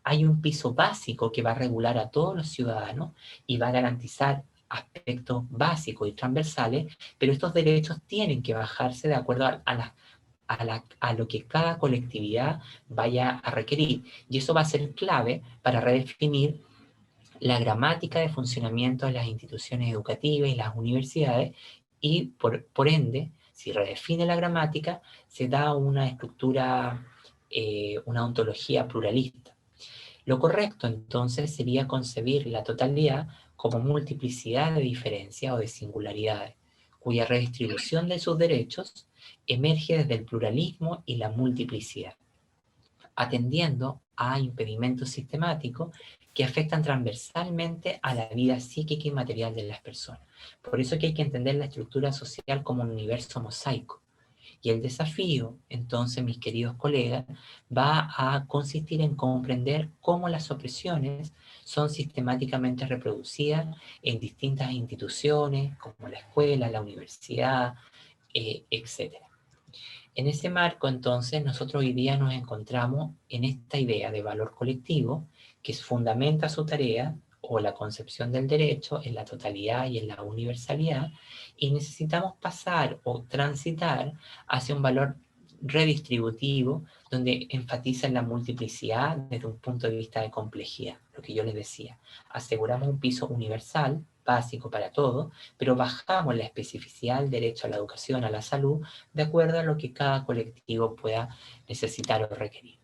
hay un piso básico que va a regular a todos los ciudadanos y va a garantizar aspectos básicos y transversales, pero estos derechos tienen que bajarse de acuerdo a lo que cada colectividad vaya a requerir. Y eso va a ser clave para redefinir la gramática de funcionamiento de las instituciones educativas y las universidades y, por ende, si redefine la gramática, se da una estructura, una ontología pluralista. Lo correcto, entonces, sería concebir la totalidad como multiplicidad de diferencias o de singularidades, cuya redistribución de sus derechos emerge desde el pluralismo y la multiplicidad, atendiendo a impedimentos sistemáticos que afectan transversalmente a la vida psíquica y material de las personas. Por eso que hay que entender la estructura social como un universo mosaico. Y el desafío, entonces, mis queridos colegas, va a consistir en comprender cómo las opresiones son sistemáticamente reproducidas en distintas instituciones, como la escuela, la universidad, etc. En ese marco, entonces, nosotros hoy día nos encontramos en esta idea de valor colectivo que fundamenta su tarea o la concepción del derecho en la totalidad y en la universalidad, y necesitamos pasar o transitar hacia un valor redistributivo donde enfatiza en la multiplicidad desde un punto de vista de complejidad, lo que yo les decía. Aseguramos un piso universal, básico para todos, pero bajamos la especificidad del derecho a la educación, a la salud, de acuerdo a lo que cada colectivo pueda necesitar o requerir.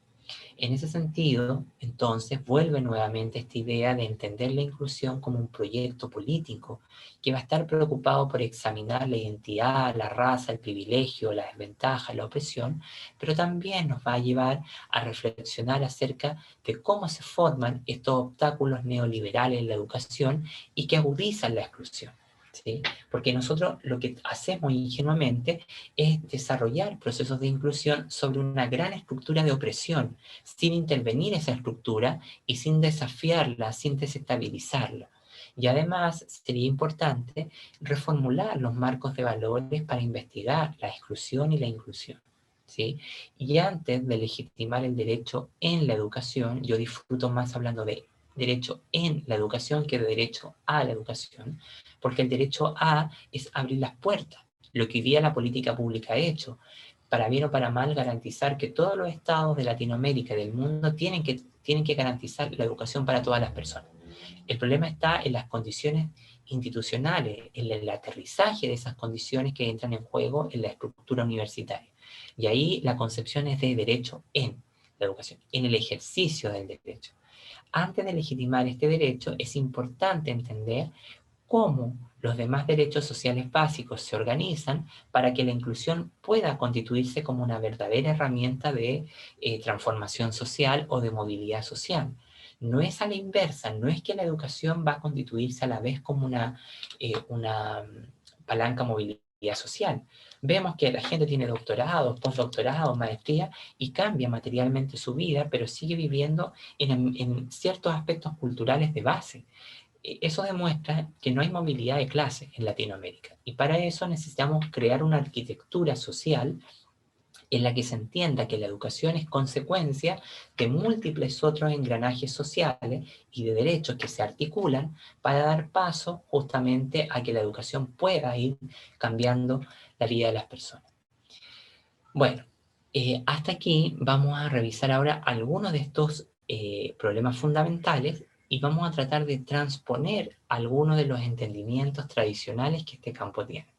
En ese sentido, entonces, vuelve nuevamente esta idea de entender la inclusión como un proyecto político que va a estar preocupado por examinar la identidad, la raza, el privilegio, la desventaja, la opresión, pero también nos va a llevar a reflexionar acerca de cómo se forman estos obstáculos neoliberales en la educación y que agudizan la exclusión. ¿Sí? Porque nosotros lo que hacemos ingenuamente es desarrollar procesos de inclusión sobre una gran estructura de opresión, sin intervenir esa estructura y sin desafiarla, sin desestabilizarla. Y además sería importante reformular los marcos de valores para investigar la exclusión y la inclusión. ¿Sí? Y antes de legitimar el derecho en la educación, yo disfruto más hablando de derecho en la educación que derecho a la educación, porque el derecho a es abrir las puertas, lo que hoy día la política pública ha hecho, para bien o para mal, garantizar que todos los estados de Latinoamérica y del mundo tienen que garantizar la educación para todas las personas. El problema está en las condiciones institucionales, en el aterrizaje de esas condiciones que entran en juego en la estructura universitaria. Y ahí la concepción es de derecho en la educación, en el ejercicio del derecho. Antes de legitimar este derecho, es importante entender cómo los demás derechos sociales básicos se organizan para que la inclusión pueda constituirse como una verdadera herramienta de transformación social o de movilidad social. No es a la inversa, no es que la educación va a constituirse a la vez como una palanca de movilidad social. Vemos que la gente tiene doctorados, postdoctorados, maestría y cambia materialmente su vida, pero sigue viviendo en ciertos aspectos culturales de base. Eso demuestra que no hay movilidad de clase en Latinoamérica. Y para eso necesitamos crear una arquitectura social en la que se entienda que la educación es consecuencia de múltiples otros engranajes sociales y de derechos que se articulan para dar paso justamente a que la educación pueda ir cambiando la vida de las personas. Bueno, hasta aquí vamos a revisar ahora algunos de estos problemas fundamentales y vamos a tratar de transponer algunos de los entendimientos tradicionales que este campo tiene.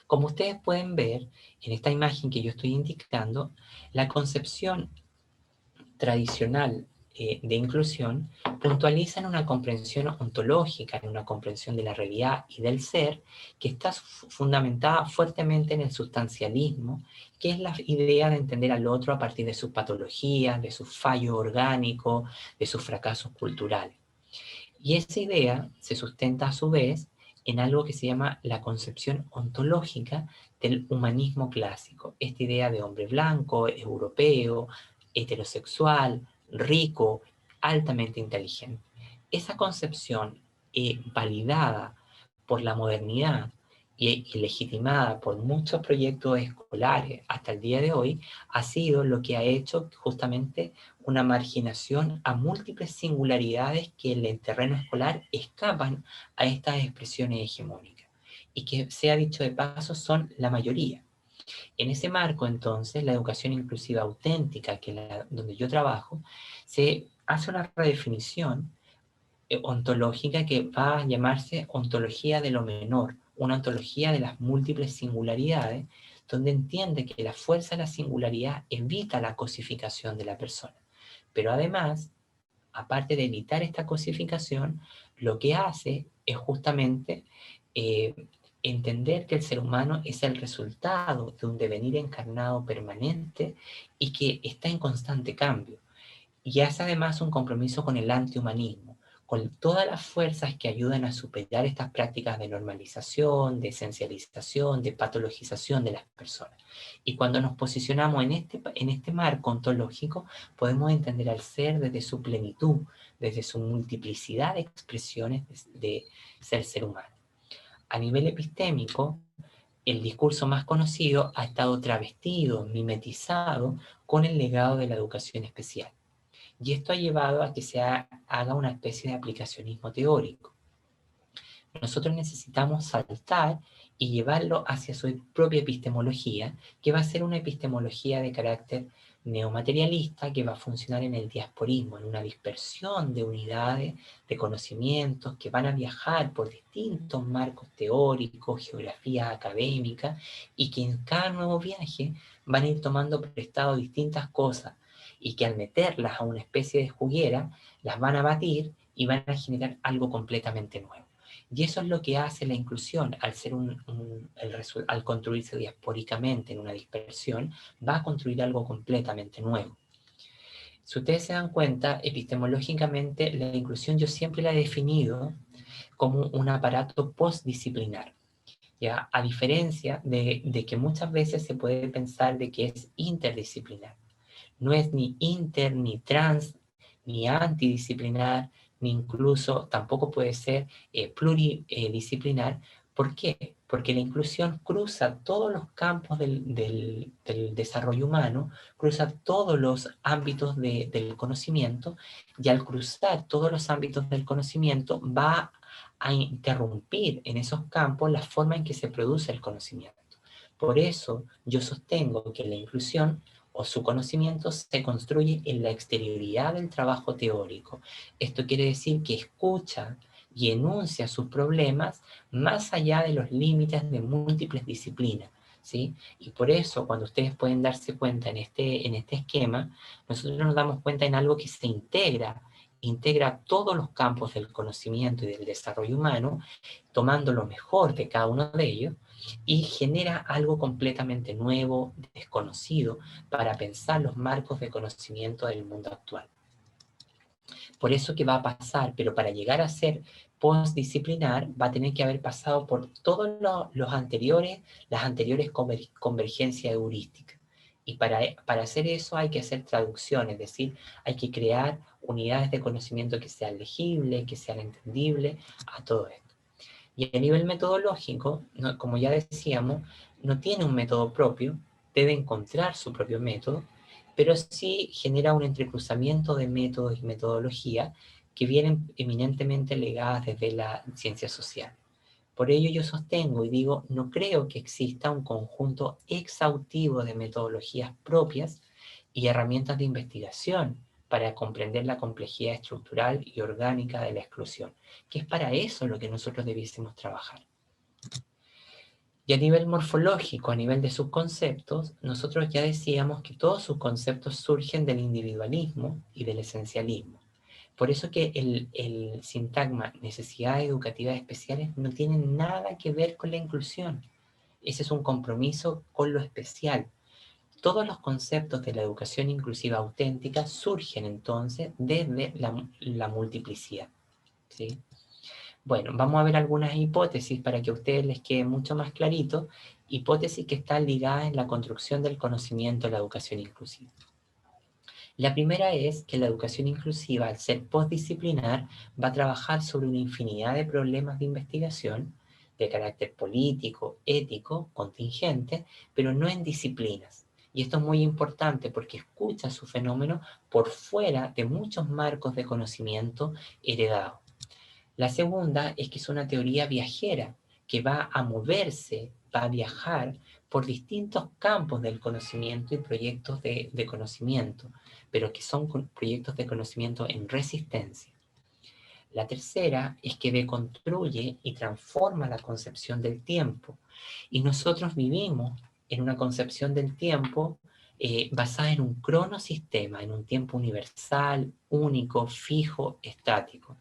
Como ustedes pueden ver en esta imagen que yo estoy indicando, la concepción tradicional de inclusión puntualiza en una comprensión ontológica, en una comprensión de la realidad y del ser, que está fundamentada fuertemente en el sustancialismo, que es la idea de entender al otro a partir de sus patologías, de sus fallos orgánicos, de sus fracasos culturales. Y esa idea se sustenta a su vez en algo que se llama la concepción ontológica del humanismo clásico. Esta idea de hombre blanco, europeo, heterosexual, rico, altamente inteligente. Esa concepción validada por la modernidad y legitimada por muchos proyectos escolares hasta el día de hoy, ha sido lo que ha hecho justamente una marginación a múltiples singularidades que en el terreno escolar escapan a estas expresiones hegemónicas y que, sea dicho de paso, son la mayoría. En ese marco, entonces, la educación inclusiva auténtica, que donde yo trabajo, se hace una redefinición ontológica que va a llamarse ontología de lo menor, una ontología de las múltiples singularidades, donde entiende que la fuerza de la singularidad evita la cosificación de la persona. Pero además, aparte de evitar esta cosificación, lo que hace es justamente entender que el ser humano es el resultado de un devenir encarnado permanente y que está en constante cambio. Y hace además un compromiso con el antihumanismo, con todas las fuerzas que ayudan a superar estas prácticas de normalización, de esencialización, de patologización de las personas. Y cuando nos posicionamos en este marco ontológico, podemos entender al ser desde su plenitud, desde su multiplicidad de expresiones de ser humano. A nivel epistémico, el discurso más conocido ha estado travestido, mimetizado con el legado de la educación especial. Y esto ha llevado a que se haga una especie de aplicacionismo teórico. Nosotros necesitamos saltar y llevarlo hacia su propia epistemología, que va a ser una epistemología de carácter neomaterialista, que va a funcionar en el diasporismo, en una dispersión de unidades, de conocimientos que van a viajar por distintos marcos teóricos, geografía académica, y que en cada nuevo viaje van a ir tomando prestado distintas cosas, y que al meterlas a una especie de juguera, las van a batir y van a generar algo completamente nuevo. Y eso es lo que hace la inclusión, al ser al construirse diaspóricamente en una dispersión, va a construir algo completamente nuevo. Si ustedes se dan cuenta, epistemológicamente, la inclusión yo siempre la he definido como un aparato postdisciplinar. ¿Ya? A diferencia de que muchas veces se puede pensar de que es interdisciplinar. No es ni inter, ni trans, ni antidisciplinar, ni incluso tampoco puede ser pluridisciplinar. ¿Por qué? porque la inclusión cruza todos los campos del desarrollo humano, cruza todos los ámbitos del conocimiento, y al cruzar todos los ámbitos del conocimiento va a interrumpir en esos campos la forma en que se produce el conocimiento. Por eso yo sostengo que la inclusión o su conocimiento se construye en la exterioridad del trabajo teórico. Esto quiere decir que escucha y enuncia sus problemas más allá de los límites de múltiples disciplinas, ¿sí? Y por eso, cuando ustedes pueden darse cuenta en este esquema, nosotros nos damos cuenta en algo que se integra todos los campos del conocimiento y del desarrollo humano, tomando lo mejor de cada uno de ellos, y genera algo completamente nuevo, desconocido, para pensar los marcos de conocimiento del mundo actual. Por eso que va a pasar, pero para llegar a ser postdisciplinar va a tener que haber pasado por todos las anteriores convergencias heurísticas. Y para hacer eso hay que hacer traducción, es decir, hay que crear unidades de conocimiento que sean legibles, que sean entendibles a todo esto. Y a nivel metodológico, como ya decíamos, no tiene un método propio, debe encontrar su propio método, pero sí genera un entrecruzamiento de métodos y metodología que vienen eminentemente legadas desde la ciencia social. Por ello yo sostengo y digo, no creo que exista un conjunto exhaustivo de metodologías propias y herramientas de investigación para comprender la complejidad estructural y orgánica de la exclusión, que es para eso lo que nosotros debiésemos trabajar. Y a nivel morfológico, a nivel de sus conceptos, nosotros ya decíamos que todos sus conceptos surgen del individualismo y del esencialismo. Por eso que el sintagma necesidades educativas especiales no tiene nada que ver con la inclusión. Ese es un compromiso con lo especial. Todos los conceptos de la educación inclusiva auténtica surgen entonces desde la multiplicidad, ¿sí? Bueno, vamos a ver algunas hipótesis para que a ustedes les quede mucho más clarito, hipótesis que están ligadas en la construcción del conocimiento de la educación inclusiva. La primera es que la educación inclusiva, al ser postdisciplinar, va a trabajar sobre una infinidad de problemas de investigación de carácter político, ético, contingente, pero no en disciplinas. Y esto es muy importante porque escucha su fenómeno por fuera de muchos marcos de conocimiento heredados. La segunda es que es una teoría viajera que va a moverse, va a viajar por distintos campos del conocimiento y proyectos de conocimiento, pero que son proyectos de conocimiento en resistencia. La tercera es que deconstruye y transforma la concepción del tiempo. Y nosotros vivimos en una concepción del tiempo basada en un cronosistema, en un tiempo universal, único, fijo, estático.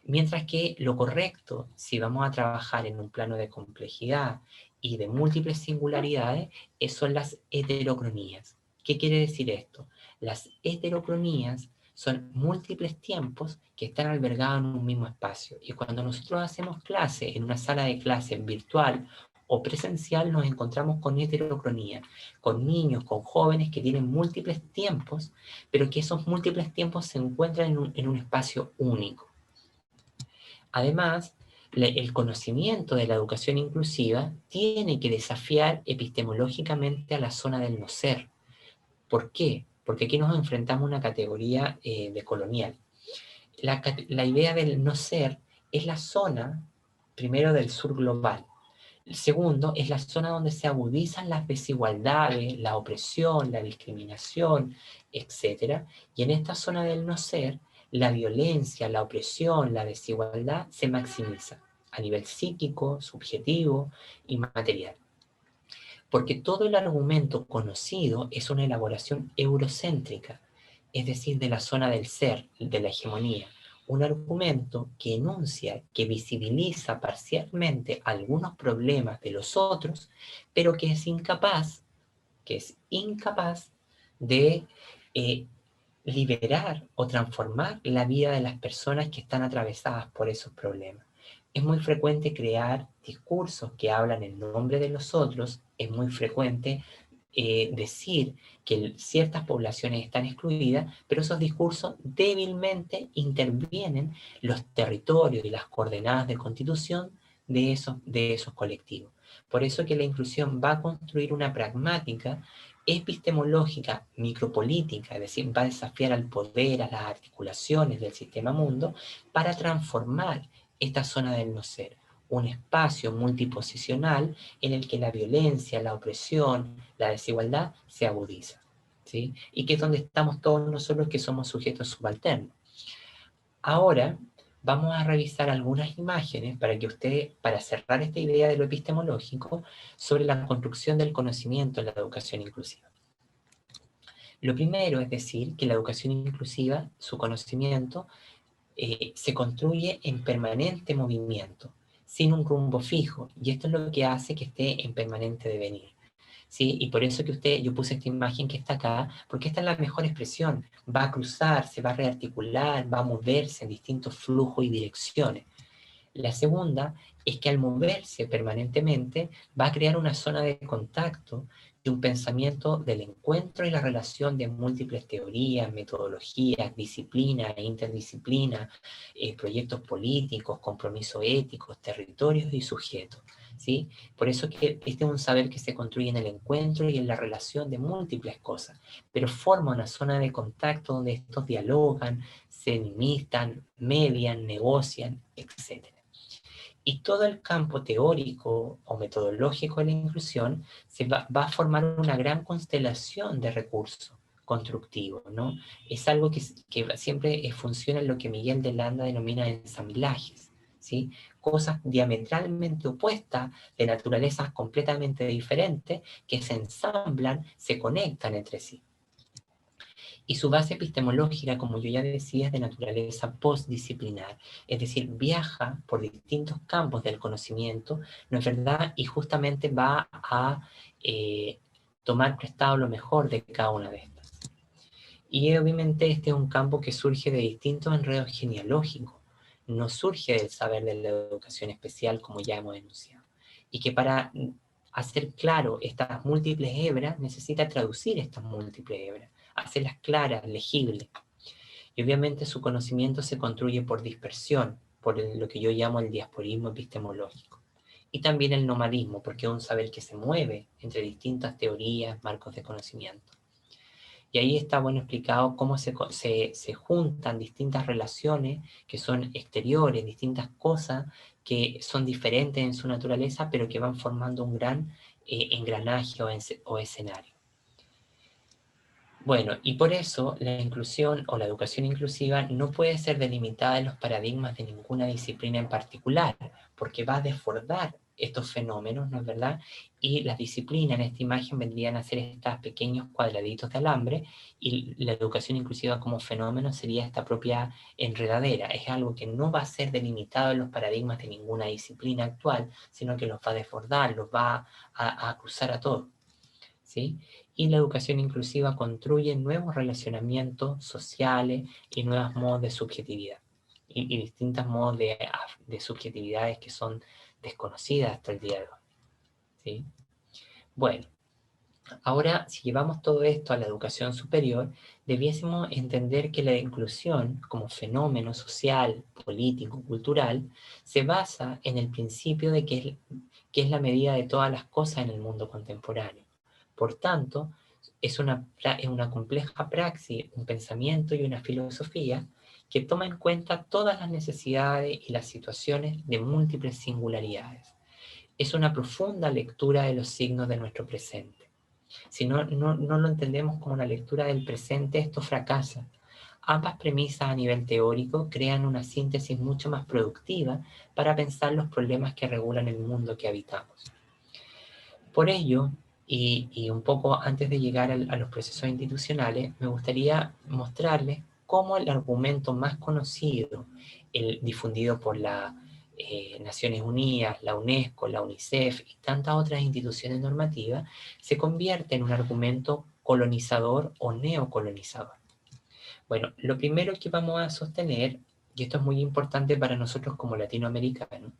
Mientras que lo correcto, si vamos a trabajar en un plano de complejidad y de múltiples singularidades, son las heterocronías. ¿Qué quiere decir esto? Las heterocronías son múltiples tiempos que están albergados en un mismo espacio. Y cuando nosotros hacemos clase en una sala de clase virtual o presencial, nos encontramos con heterocronía, con niños, con jóvenes que tienen múltiples tiempos, pero que esos múltiples tiempos se encuentran en un espacio único. Además, el conocimiento de la educación inclusiva tiene que desafiar epistemológicamente a la zona del no ser. ¿Por qué? Porque aquí nos enfrentamos a una categoría decolonial. La idea del no ser es la zona, primero, del sur global. El segundo, es la zona donde se agudizan las desigualdades, la opresión, la discriminación, etc. Y en esta zona del no ser, la violencia, la opresión, la desigualdad se maximiza a nivel psíquico, subjetivo y material. Porque todo el argumento conocido es una elaboración eurocéntrica, es decir, de la zona del ser, de la hegemonía. Un argumento que enuncia, que visibiliza parcialmente algunos problemas de los otros, pero que es incapaz de liberar o transformar la vida de las personas que están atravesadas por esos problemas. Es muy frecuente crear discursos que hablan en nombre de los otros, es muy frecuente decir que ciertas poblaciones están excluidas, pero esos discursos débilmente intervienen los territorios y las coordenadas de constitución de esos colectivos. Por eso que la inclusión va a construir una pragmática epistemológica, micropolítica, es decir, va a desafiar al poder, a las articulaciones del sistema mundo, para transformar esta zona del no ser, un espacio multiposicional en el que la violencia, la opresión, la desigualdad se agudiza, ¿sí? Y que es donde estamos todos nosotros que somos sujetos subalternos. Ahora vamos a revisar algunas imágenes para cerrar esta idea de lo epistemológico sobre la construcción del conocimiento en la educación inclusiva. Lo primero es decir que la educación inclusiva, su conocimiento, se construye en permanente movimiento, sin un rumbo fijo, y esto es lo que hace que esté en permanente devenir. ¿Sí? Y por eso que yo puse esta imagen que está acá, porque esta es la mejor expresión. Va a cruzar, se va a rearticular, va a moverse en distintos flujos y direcciones. La segunda es que al moverse permanentemente va a crear una zona de contacto de un pensamiento del encuentro y la relación de múltiples teorías, metodologías, disciplinas e interdisciplinas, proyectos políticos, compromisos éticos, territorios y sujetos. ¿Sí? Por eso que este es un saber que se construye en el encuentro y en la relación de múltiples cosas, pero forma una zona de contacto donde estos dialogan, se enemistan, median, negocian, etc. Y todo el campo teórico o metodológico de la inclusión va a formar una gran constelación de recursos constructivos, ¿no? Es algo que siempre funciona en lo que Miguel de Landa denomina ensamblajes, ¿sí? Cosas diametralmente opuestas, de naturalezas completamente diferentes, que se ensamblan, se conectan entre sí. Y su base epistemológica, como yo ya decía, es de naturaleza postdisciplinar, es decir, viaja por distintos campos del conocimiento, ¿no es verdad? Y justamente va a tomar prestado lo mejor de cada una de estas. Y obviamente este es un campo que surge de distintos enredos genealógicos, no surge del saber de la educación especial, como ya hemos denunciado, y que para hacer claro estas múltiples hebras necesita traducir estas múltiples hebras, hacerlas claras, legibles. Y obviamente su conocimiento se construye por dispersión, por lo que yo llamo el diasporismo epistemológico. Y también el nomadismo, porque es un saber que se mueve entre distintas teorías, marcos de conocimiento. Y ahí está bueno explicado cómo se juntan distintas relaciones que son exteriores, distintas cosas que son diferentes en su naturaleza, pero que van formando un gran engranaje o escenario. Bueno, y por eso la inclusión o la educación inclusiva no puede ser delimitada en los paradigmas de ninguna disciplina en particular, porque va a desbordar estos fenómenos, ¿no es verdad? Y las disciplinas en esta imagen vendrían a ser estos pequeños cuadraditos de alambre, y la educación inclusiva como fenómeno sería esta propia enredadera. Es algo que no va a ser delimitado en los paradigmas de ninguna disciplina actual, sino que los va a desbordar, los va a cruzar a todos, ¿sí? Y la educación inclusiva construye nuevos relacionamientos sociales y nuevos modos de subjetividad, y distintos modos de subjetividades que son desconocidas hasta el día de hoy, ¿sí? Bueno, ahora si llevamos todo esto a la educación superior, debiésemos entender que la inclusión como fenómeno social, político, cultural, se basa en el principio de que es la medida de todas las cosas en el mundo contemporáneo. Por tanto, es una compleja praxis, un pensamiento y una filosofía que toma en cuenta todas las necesidades y las situaciones de múltiples singularidades. Es una profunda lectura de los signos de nuestro presente. Si no lo entendemos como una lectura del presente, esto fracasa. Ambas premisas a nivel teórico crean una síntesis mucho más productiva para pensar los problemas que regulan el mundo que habitamos. Por ello, y un poco antes de llegar a los procesos institucionales, me gustaría mostrarles cómo el argumento más conocido, el difundido por las Naciones Unidas, la UNESCO, la UNICEF y tantas otras instituciones normativas, se convierte en un argumento colonizador o neocolonizador. Bueno, lo primero que vamos a sostener, y esto es muy importante para nosotros como latinoamericanos,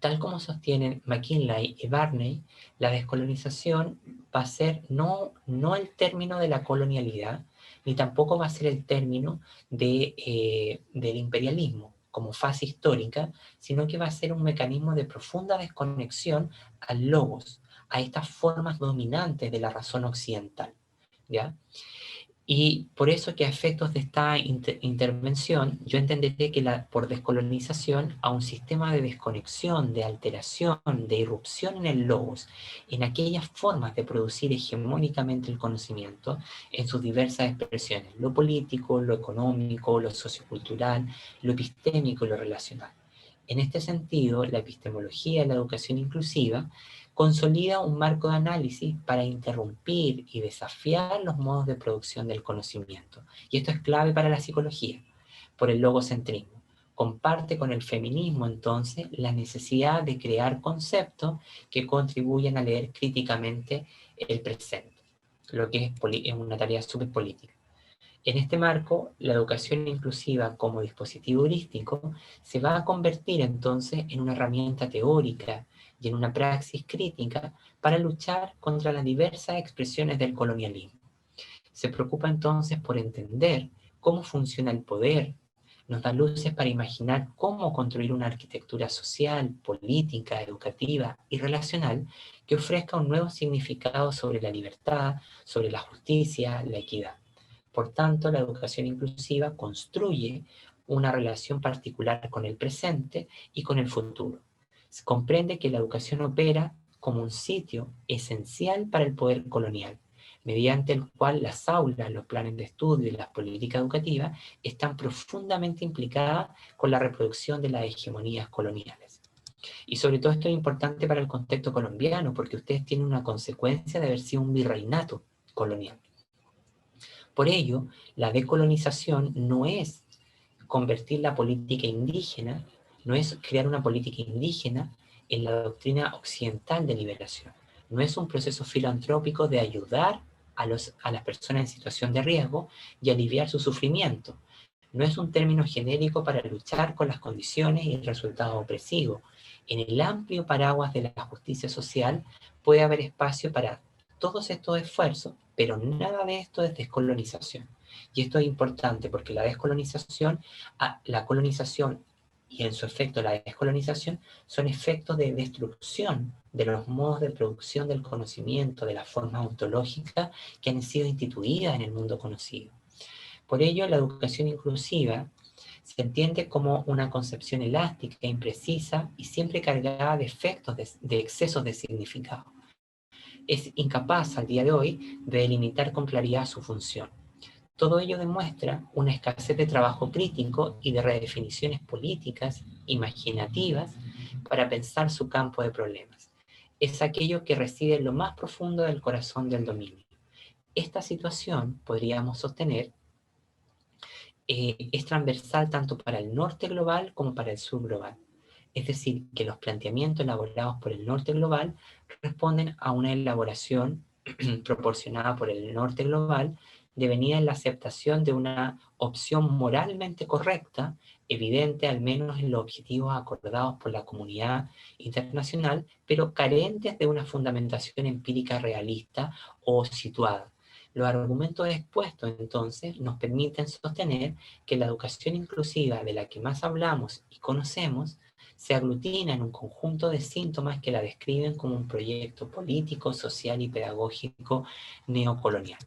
tal como sostienen McKinley y Barney, la descolonización va a ser no el término de la colonialidad, ni tampoco va a ser el término del imperialismo. como fase histórica, sino que va a ser un mecanismo de profunda desconexión al logos, a estas formas dominantes de la razón occidental, ¿ya? Y por eso que a efectos de esta intervención, yo entenderé que por descolonización a un sistema de desconexión, de alteración, de irrupción en el logos, en aquellas formas de producir hegemónicamente el conocimiento en sus diversas expresiones, lo político, lo económico, lo sociocultural, lo epistémico y lo relacional. En este sentido, la epistemología de la educación inclusiva consolida un marco de análisis para interrumpir y desafiar los modos de producción del conocimiento. Y esto es clave para la psicología, por el logocentrismo. Comparte con el feminismo, entonces, la necesidad de crear conceptos que contribuyan a leer críticamente el presente, lo que es una tarea súper política. En este marco, la educación inclusiva como dispositivo heurístico se va a convertir entonces en una herramienta teórica y en una praxis crítica para luchar contra las diversas expresiones del colonialismo. Se preocupa entonces por entender cómo funciona el poder, nos da luces para imaginar cómo construir una arquitectura social, política, educativa y relacional que ofrezca un nuevo significado sobre la libertad, sobre la justicia, la equidad. Por tanto, la educación inclusiva construye una relación particular con el presente y con el futuro. Se comprende que la educación opera como un sitio esencial para el poder colonial, mediante el cual las aulas, los planes de estudio y las políticas educativas están profundamente implicadas con la reproducción de las hegemonías coloniales. Y sobre todo esto es importante para el contexto colombiano, porque ustedes tienen una consecuencia de haber sido un virreinato colonial. Por ello, la decolonización no es convertir la política indígena, no es crear una política indígena en la doctrina occidental de liberación. No es un proceso filantrópico de ayudar a las personas en situación de riesgo y aliviar su sufrimiento. No es un término genérico para luchar con las condiciones y resultados opresivos. En el amplio paraguas de la justicia social puede haber espacio para todos estos esfuerzos, pero nada de esto es descolonización. Y esto es importante porque la descolonización, la colonización y en su efecto la descolonización son efectos de destrucción de los modos de producción del conocimiento, de las formas ontológicas que han sido instituidas en el mundo conocido. Por ello, la educación inclusiva se entiende como una concepción elástica, imprecisa y siempre cargada de efectos de excesos de significado. Es incapaz al día de hoy de delimitar con claridad su función. Todo ello demuestra una escasez de trabajo crítico y de redefiniciones políticas, imaginativas, para pensar su campo de problemas. Es aquello que reside en lo más profundo del corazón del dominio. Esta situación, podríamos sostener, es transversal tanto para el norte global como para el sur global. Es decir, que los planteamientos elaborados por el norte global responden a una elaboración proporcionada por el norte global devenida en la aceptación de una opción moralmente correcta, evidente al menos en los objetivos acordados por la comunidad internacional, pero carentes de una fundamentación empírica realista o situada. Los argumentos expuestos, entonces, nos permiten sostener que la educación inclusiva de la que más hablamos y conocemos se aglutina en un conjunto de síntomas que la describen como un proyecto político, social y pedagógico neocolonial.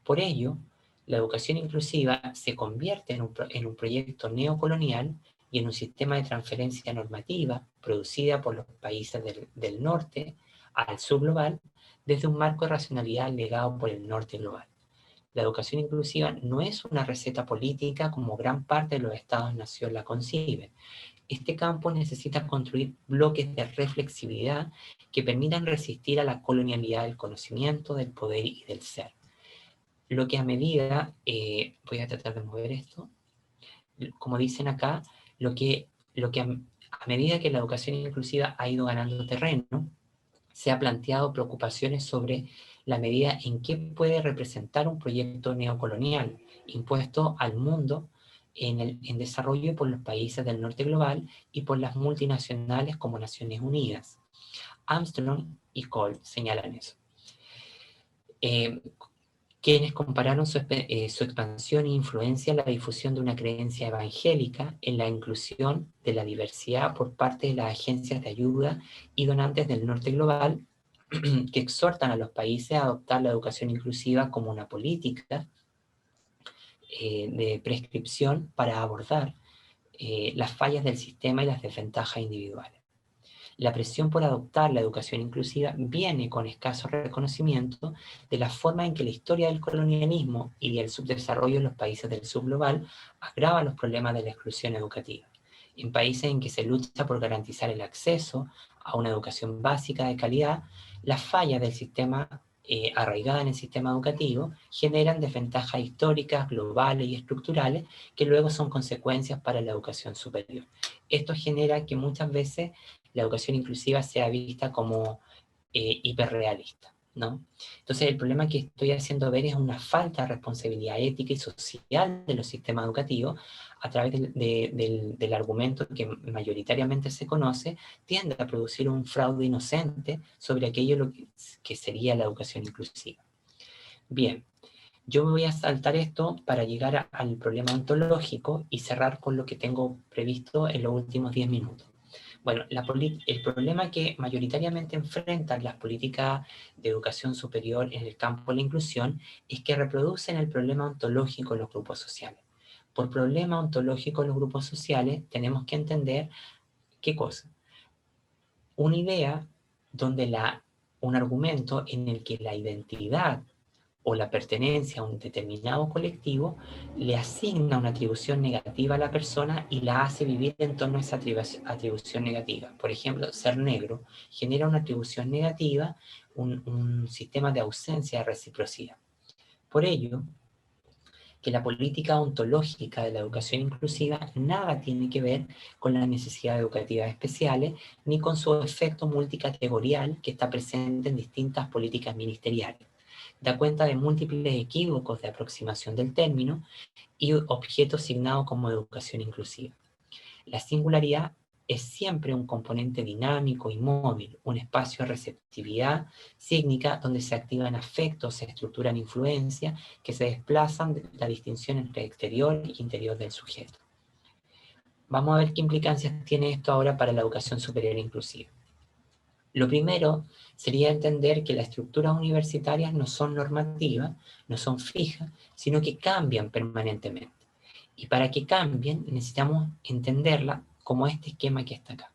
Por ello, la educación inclusiva se convierte en un proyecto neocolonial y en un sistema de transferencia normativa producida por los países del norte al sur global desde un marco de racionalidad legado por el norte global. La educación inclusiva no es una receta política como gran parte de los estados-nación la conciben. Este campo necesita construir bloques de reflexividad que permitan resistir a la colonialidad del conocimiento, del poder y del ser. Lo que a medida, voy a tratar de mover esto, como dicen acá, lo que a medida que la educación inclusiva ha ido ganando terreno, se ha planteado preocupaciones sobre la medida en que puede representar un proyecto neocolonial impuesto al mundo en desarrollo por los países del norte global y por las multinacionales como Naciones Unidas. Armstrong y Cole señalan eso. quienes compararon su expansión e influencia en la difusión de una creencia evangélica en la inclusión de la diversidad por parte de las agencias de ayuda y donantes del norte global, que exhortan a los países a adoptar la educación inclusiva como una política de prescripción para abordar las fallas del sistema y las desventajas individuales. La presión por adoptar la educación inclusiva viene con escaso reconocimiento de la forma en que la historia del colonialismo y el subdesarrollo en los países del sur global agrava los problemas de la exclusión educativa. En países en que se lucha por garantizar el acceso a una educación básica de calidad, las fallas del sistema arraigadas en el sistema educativo generan desventajas históricas, globales y estructurales que luego son consecuencias para la educación superior. Esto genera que muchas veces la educación inclusiva sea vista como hiperrealista, ¿no? Entonces el problema que estoy haciendo ver es una falta de responsabilidad ética y social de los sistemas educativos a través del argumento que mayoritariamente se conoce, tiende a producir un fraude inocente sobre aquello que sería la educación inclusiva. Bien, yo me voy a saltar esto para llegar al problema ontológico y cerrar con lo que tengo previsto en los últimos 10 minutos. Bueno, el problema que mayoritariamente enfrentan las políticas de educación superior en el campo de la inclusión es que reproducen el problema ontológico en los grupos sociales. Por problema ontológico en los grupos sociales tenemos que entender qué cosa. Una idea donde un argumento en el que la identidad o la pertenencia a un determinado colectivo le asigna una atribución negativa a la persona y la hace vivir en torno a esa atribución negativa. Por ejemplo, ser negro genera una atribución negativa, un sistema de ausencia de reciprocidad. Por ello, que la política ontológica de la educación inclusiva nada tiene que ver con las necesidades educativas especiales ni con su efecto multicategorial que está presente en distintas políticas ministeriales. Da cuenta de múltiples equívocos de aproximación del término y objetos asignados como educación inclusiva. La singularidad es siempre un componente dinámico y móvil, un espacio de receptividad sígnica donde se activan afectos, se estructuran influencias que se desplazan de la distinción entre exterior e interior del sujeto. Vamos a ver qué implicancias tiene esto ahora para la educación superior inclusiva. Lo primero sería entender que las estructuras universitarias no son normativas, no son fijas, sino que cambian permanentemente. Y para que cambien necesitamos entenderla como este esquema que está acá.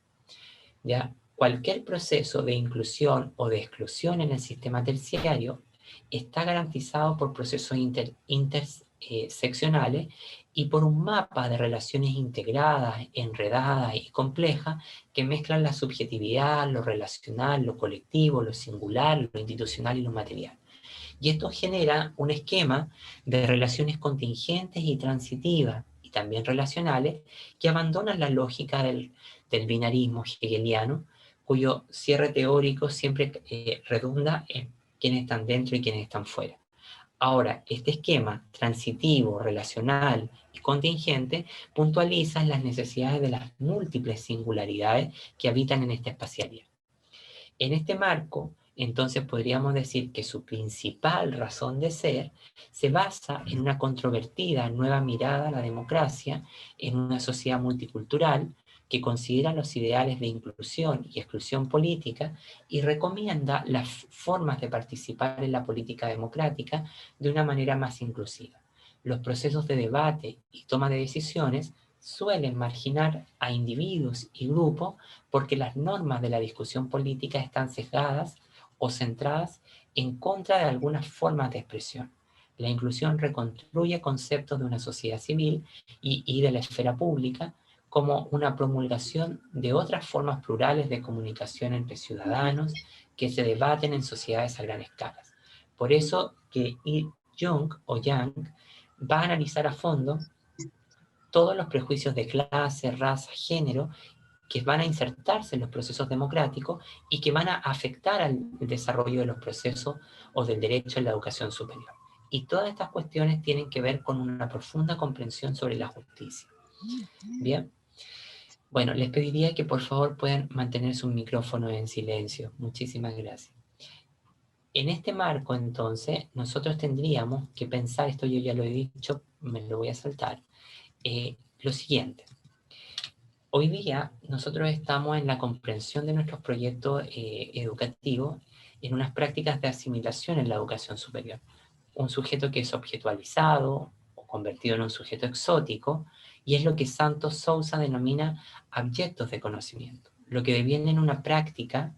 ¿Ya? Cualquier proceso de inclusión o de exclusión en el sistema terciario está garantizado por procesos interseccionales y por un mapa de relaciones integradas, enredadas y complejas que mezclan la subjetividad, lo relacional, lo colectivo, lo singular, lo institucional y lo material. Y esto genera un esquema de relaciones contingentes y transitivas, y también relacionales, que abandonan la lógica del binarismo hegeliano, cuyo cierre teórico siempre redunda en quienes están dentro y quienes están fuera. Ahora, este esquema transitivo, relacional y contingente puntualiza las necesidades de las múltiples singularidades que habitan en esta espacialidad. En este marco, entonces podríamos decir que su principal razón de ser se basa en una controvertida nueva mirada a la democracia en una sociedad multicultural que considera los ideales de inclusión y exclusión política y recomienda las formas de participar en la política democrática de una manera más inclusiva. Los procesos de debate y toma de decisiones suelen marginar a individuos y grupos porque las normas de la discusión política están sesgadas o centradas en contra de algunas formas de expresión. La inclusión reconstruye conceptos de una sociedad civil y de la esfera pública como una promulgación de otras formas plurales de comunicación entre ciudadanos que se debaten en sociedades a gran escala. Por eso que Jung va a analizar a fondo todos los prejuicios de clase, raza, género que van a insertarse en los procesos democráticos y que van a afectar al desarrollo de los procesos o del derecho a la educación superior. Y todas estas cuestiones tienen que ver con una profunda comprensión sobre la justicia. Bien. Bueno, les pediría que por favor puedan mantener sus micrófonos en silencio. Muchísimas gracias. En este marco, entonces, nosotros tendríamos que pensar, esto yo ya lo he dicho, me lo voy a saltar, lo siguiente. Hoy día nosotros estamos en la comprensión de nuestros proyectos educativos en unas prácticas de asimilación en la educación superior. Un sujeto que es objetualizado o convertido en un sujeto exótico, y es lo que Santos Sousa denomina abyectos de conocimiento, lo que deviene en una práctica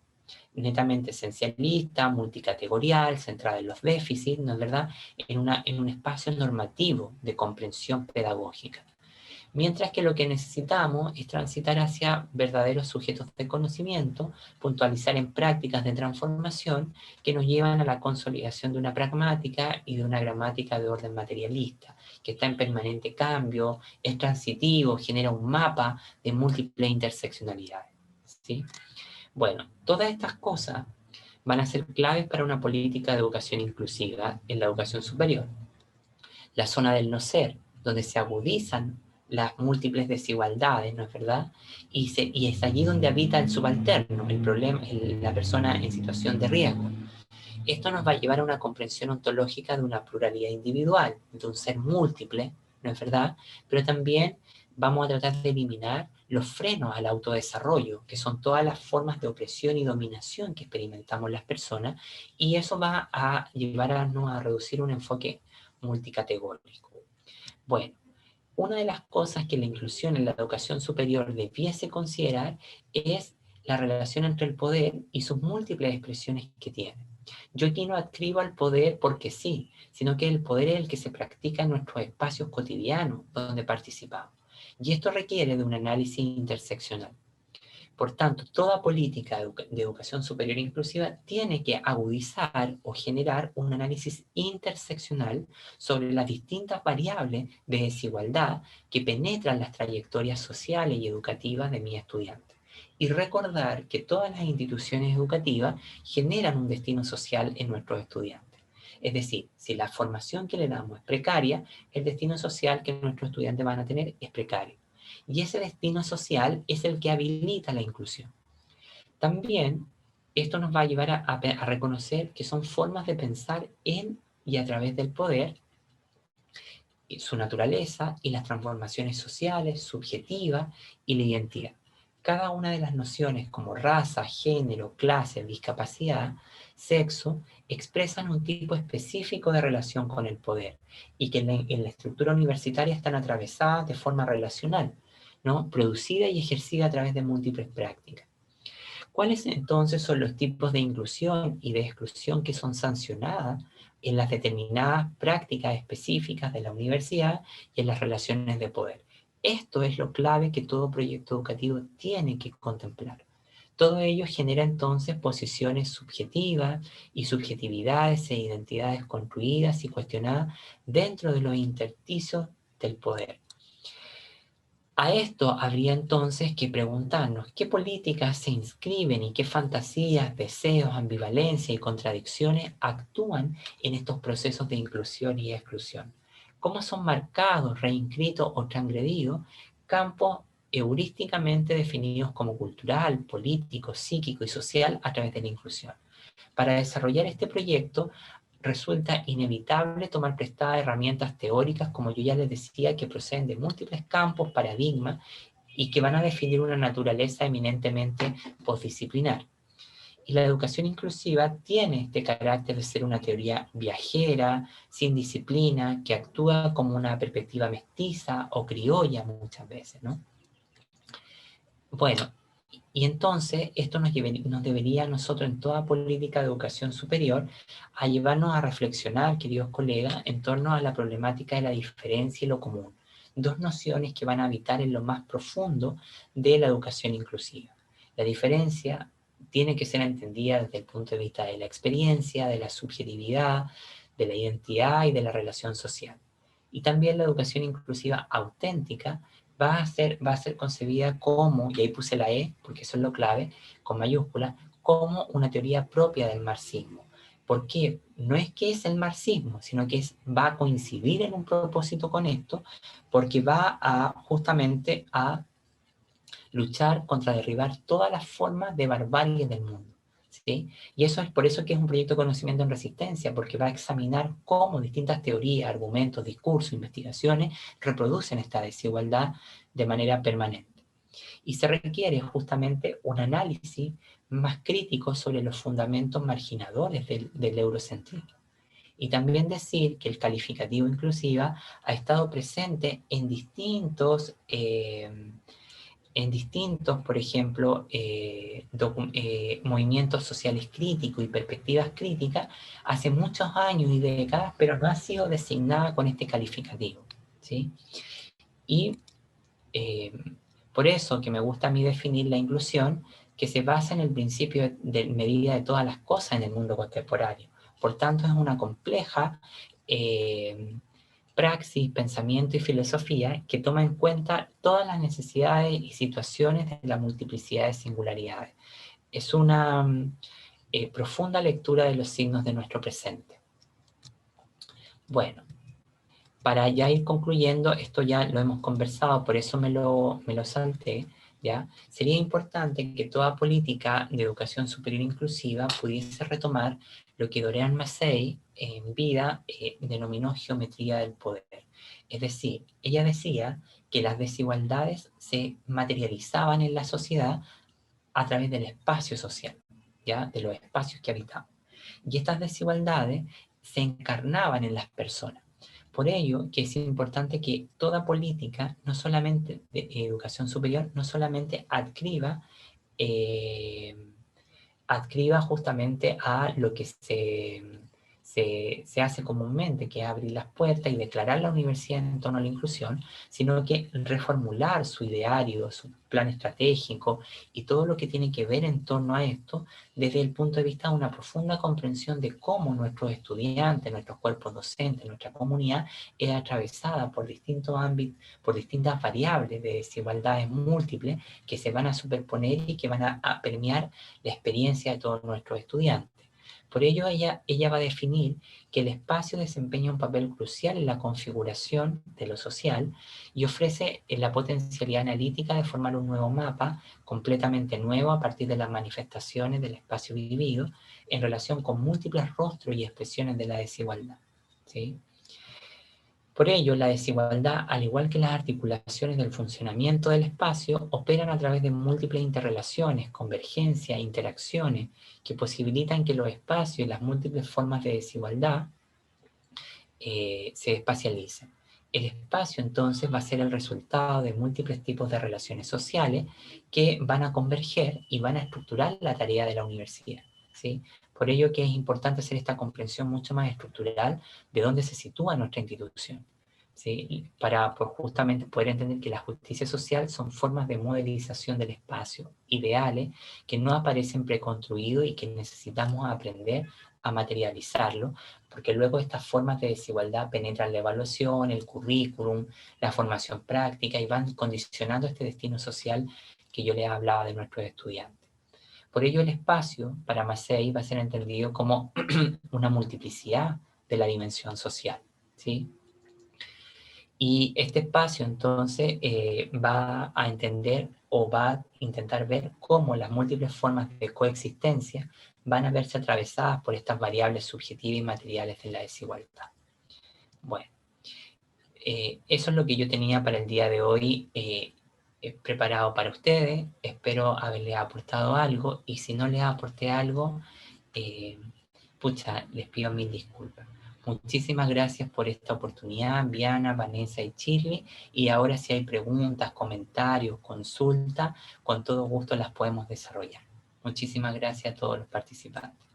netamente esencialista, multicategorial, centrada en los déficits, ¿no es verdad?, en un espacio normativo de comprensión pedagógica. Mientras que lo que necesitamos es transitar hacia verdaderos sujetos de conocimiento, puntualizar en prácticas de transformación que nos llevan a la consolidación de una pragmática y de una gramática de orden materialista, que está en permanente cambio, es transitivo, genera un mapa de múltiples interseccionalidades, ¿sí? Bueno, todas estas cosas van a ser claves para una política de educación inclusiva en la educación superior. La zona del no ser, donde se agudizan las múltiples desigualdades, ¿no es verdad? Y es allí donde habita el subalterno, el problema, la persona en situación de riesgo. Esto nos va a llevar a una comprensión ontológica de una pluralidad individual, de un ser múltiple, ¿no es verdad? Pero también vamos a tratar de eliminar los frenos al autodesarrollo, que son todas las formas de opresión y dominación que experimentamos las personas, y eso va a llevarnos a reducir un enfoque multicategórico. Bueno, una de las cosas que la inclusión en la educación superior debiese considerar es la relación entre el poder y sus múltiples expresiones que tiene. Yo aquí no adscribo al poder porque sí, sino que el poder es el que se practica en nuestros espacios cotidianos donde participamos. Y esto requiere de un análisis interseccional. Por tanto, toda política de educación superior inclusiva tiene que agudizar o generar un análisis interseccional sobre las distintas variables de desigualdad que penetran las trayectorias sociales y educativas de mis estudiantes. Y recordar que todas las instituciones educativas generan un destino social en nuestros estudiantes. Es decir, si la formación que le damos es precaria, el destino social que nuestros estudiantes van a tener es precario. Y ese destino social es el que habilita la inclusión. También esto nos va a llevar a reconocer que son formas de pensar en y a través del poder, su naturaleza y las transformaciones sociales, subjetivas y la identidad. Cada una de las nociones como raza, género, clase, discapacidad, sexo, expresan un tipo específico de relación con el poder y que en la estructura universitaria están atravesadas de forma relacional, ¿no?, producida y ejercida a través de múltiples prácticas. ¿Cuáles entonces son los tipos de inclusión y de exclusión que son sancionadas en las determinadas prácticas específicas de la universidad y en las relaciones de poder? Esto es lo clave que todo proyecto educativo tiene que contemplar. Todo ello genera entonces posiciones subjetivas y subjetividades e identidades construidas y cuestionadas dentro de los intersticios del poder. A esto habría entonces que preguntarnos qué políticas se inscriben y qué fantasías, deseos, ambivalencia y contradicciones actúan en estos procesos de inclusión y exclusión. ¿Cómo son marcados, reinscritos o transgredidos campos heurísticamente definidos como cultural, político, psíquico y social a través de la inclusión? Para desarrollar este proyecto resulta inevitable tomar prestadas herramientas teóricas, como yo ya les decía, que proceden de múltiples campos, paradigmas, y que van a definir una naturaleza eminentemente postdisciplinar. Y la educación inclusiva tiene este carácter de ser una teoría viajera, sin disciplina, que actúa como una perspectiva mestiza o criolla muchas veces, ¿no? Bueno, y entonces esto nos debería a nosotros en toda política de educación superior a llevarnos a reflexionar, queridos colegas, en torno a la problemática de la diferencia y lo común. Dos nociones que van a habitar en lo más profundo de la educación inclusiva. La diferencia tiene que ser entendida desde el punto de vista de la experiencia, de la subjetividad, de la identidad y de la relación social. Y también la educación inclusiva auténtica va a ser concebida como, y ahí puse la E, porque eso es lo clave, con mayúscula, como una teoría propia del marxismo. ¿Por qué? No es que es el marxismo, sino que va a coincidir en un propósito con esto, porque va justamente a luchar contra derribar todas las formas de barbarie del mundo. ¿sí? Y eso es por eso que es un proyecto de conocimiento en resistencia, porque va a examinar cómo distintas teorías, argumentos, discursos, investigaciones reproducen esta desigualdad de manera permanente. Y se requiere justamente un análisis más crítico sobre los fundamentos marginadores del eurocentrismo. Y también decir que el calificativo inclusiva ha estado presente en distintos, por ejemplo, movimientos sociales críticos y perspectivas críticas hace muchos años y décadas, pero no ha sido designada con este calificativo, ¿sí? Y por eso que me gusta a mí definir la inclusión, que se basa en el principio de medida de todas las cosas en el mundo contemporáneo. Por tanto, es una compleja praxis, pensamiento y filosofía que toma en cuenta todas las necesidades y situaciones de la multiplicidad de singularidades. Es una profunda lectura de los signos de nuestro presente. Bueno, para ya ir concluyendo, esto ya lo hemos conversado, por eso me lo salté, ¿ya? Sería importante que toda política de educación superior inclusiva pudiese retomar lo que Dorian Massey en vida denominó geometría del poder. Es decir, ella decía que las desigualdades se materializaban en la sociedad a través del espacio social, ¿ya? De los espacios que habitaban. Y estas desigualdades se encarnaban en las personas. Por ello que es importante que toda política, no solamente de educación superior, no solamente adscriba justamente a lo que se hace comúnmente, que es abrir las puertas y declarar la universidad en torno a la inclusión, sino que reformular su ideario, su plan estratégico y todo lo que tiene que ver en torno a esto desde el punto de vista de una profunda comprensión de cómo nuestros estudiantes, nuestros cuerpos docentes, nuestra comunidad es atravesada por distintos ámbitos, por distintas variables de desigualdades múltiples que se van a superponer y que van a permear la experiencia de todos nuestros estudiantes. Por ello, ella va a definir que el espacio desempeña un papel crucial en la configuración de lo social y ofrece la potencialidad analítica de formar un nuevo mapa completamente nuevo a partir de las manifestaciones del espacio vivido en relación con múltiples rostros y expresiones de la desigualdad, ¿sí? Por ello, la desigualdad, al igual que las articulaciones del funcionamiento del espacio, operan a través de múltiples interrelaciones, convergencias, interacciones, que posibilitan que los espacios y las múltiples formas de desigualdad se espacialicen. El espacio, entonces, va a ser el resultado de múltiples tipos de relaciones sociales que van a converger y van a estructurar la tarea de la universidad, ¿sí? Por ello que es importante hacer esta comprensión mucho más estructural de dónde se sitúa nuestra institución, ¿sí? Para justamente poder entender que la justicia social son formas de modelización del espacio, ideales que no aparecen preconstruidos y que necesitamos aprender a materializarlo, porque luego estas formas de desigualdad penetran la evaluación, el currículum, la formación práctica y van condicionando este destino social que yo les hablaba de nuestros estudiantes. Por ello el espacio para Massey va a ser entendido como una multiplicidad de la dimensión social, ¿sí? Y este espacio entonces va a entender o va a intentar ver cómo las múltiples formas de coexistencia van a verse atravesadas por estas variables subjetivas y materiales de la desigualdad. Bueno, eso es lo que yo tenía para el día de hoy preparado para ustedes. Espero haberles aportado algo y si no les aporté algo, pucha, les pido mil disculpas. Muchísimas gracias por esta oportunidad, Viana, Vanessa y Shirley. Y ahora si hay preguntas, comentarios, consultas, con todo gusto las podemos desarrollar. Muchísimas gracias a todos los participantes.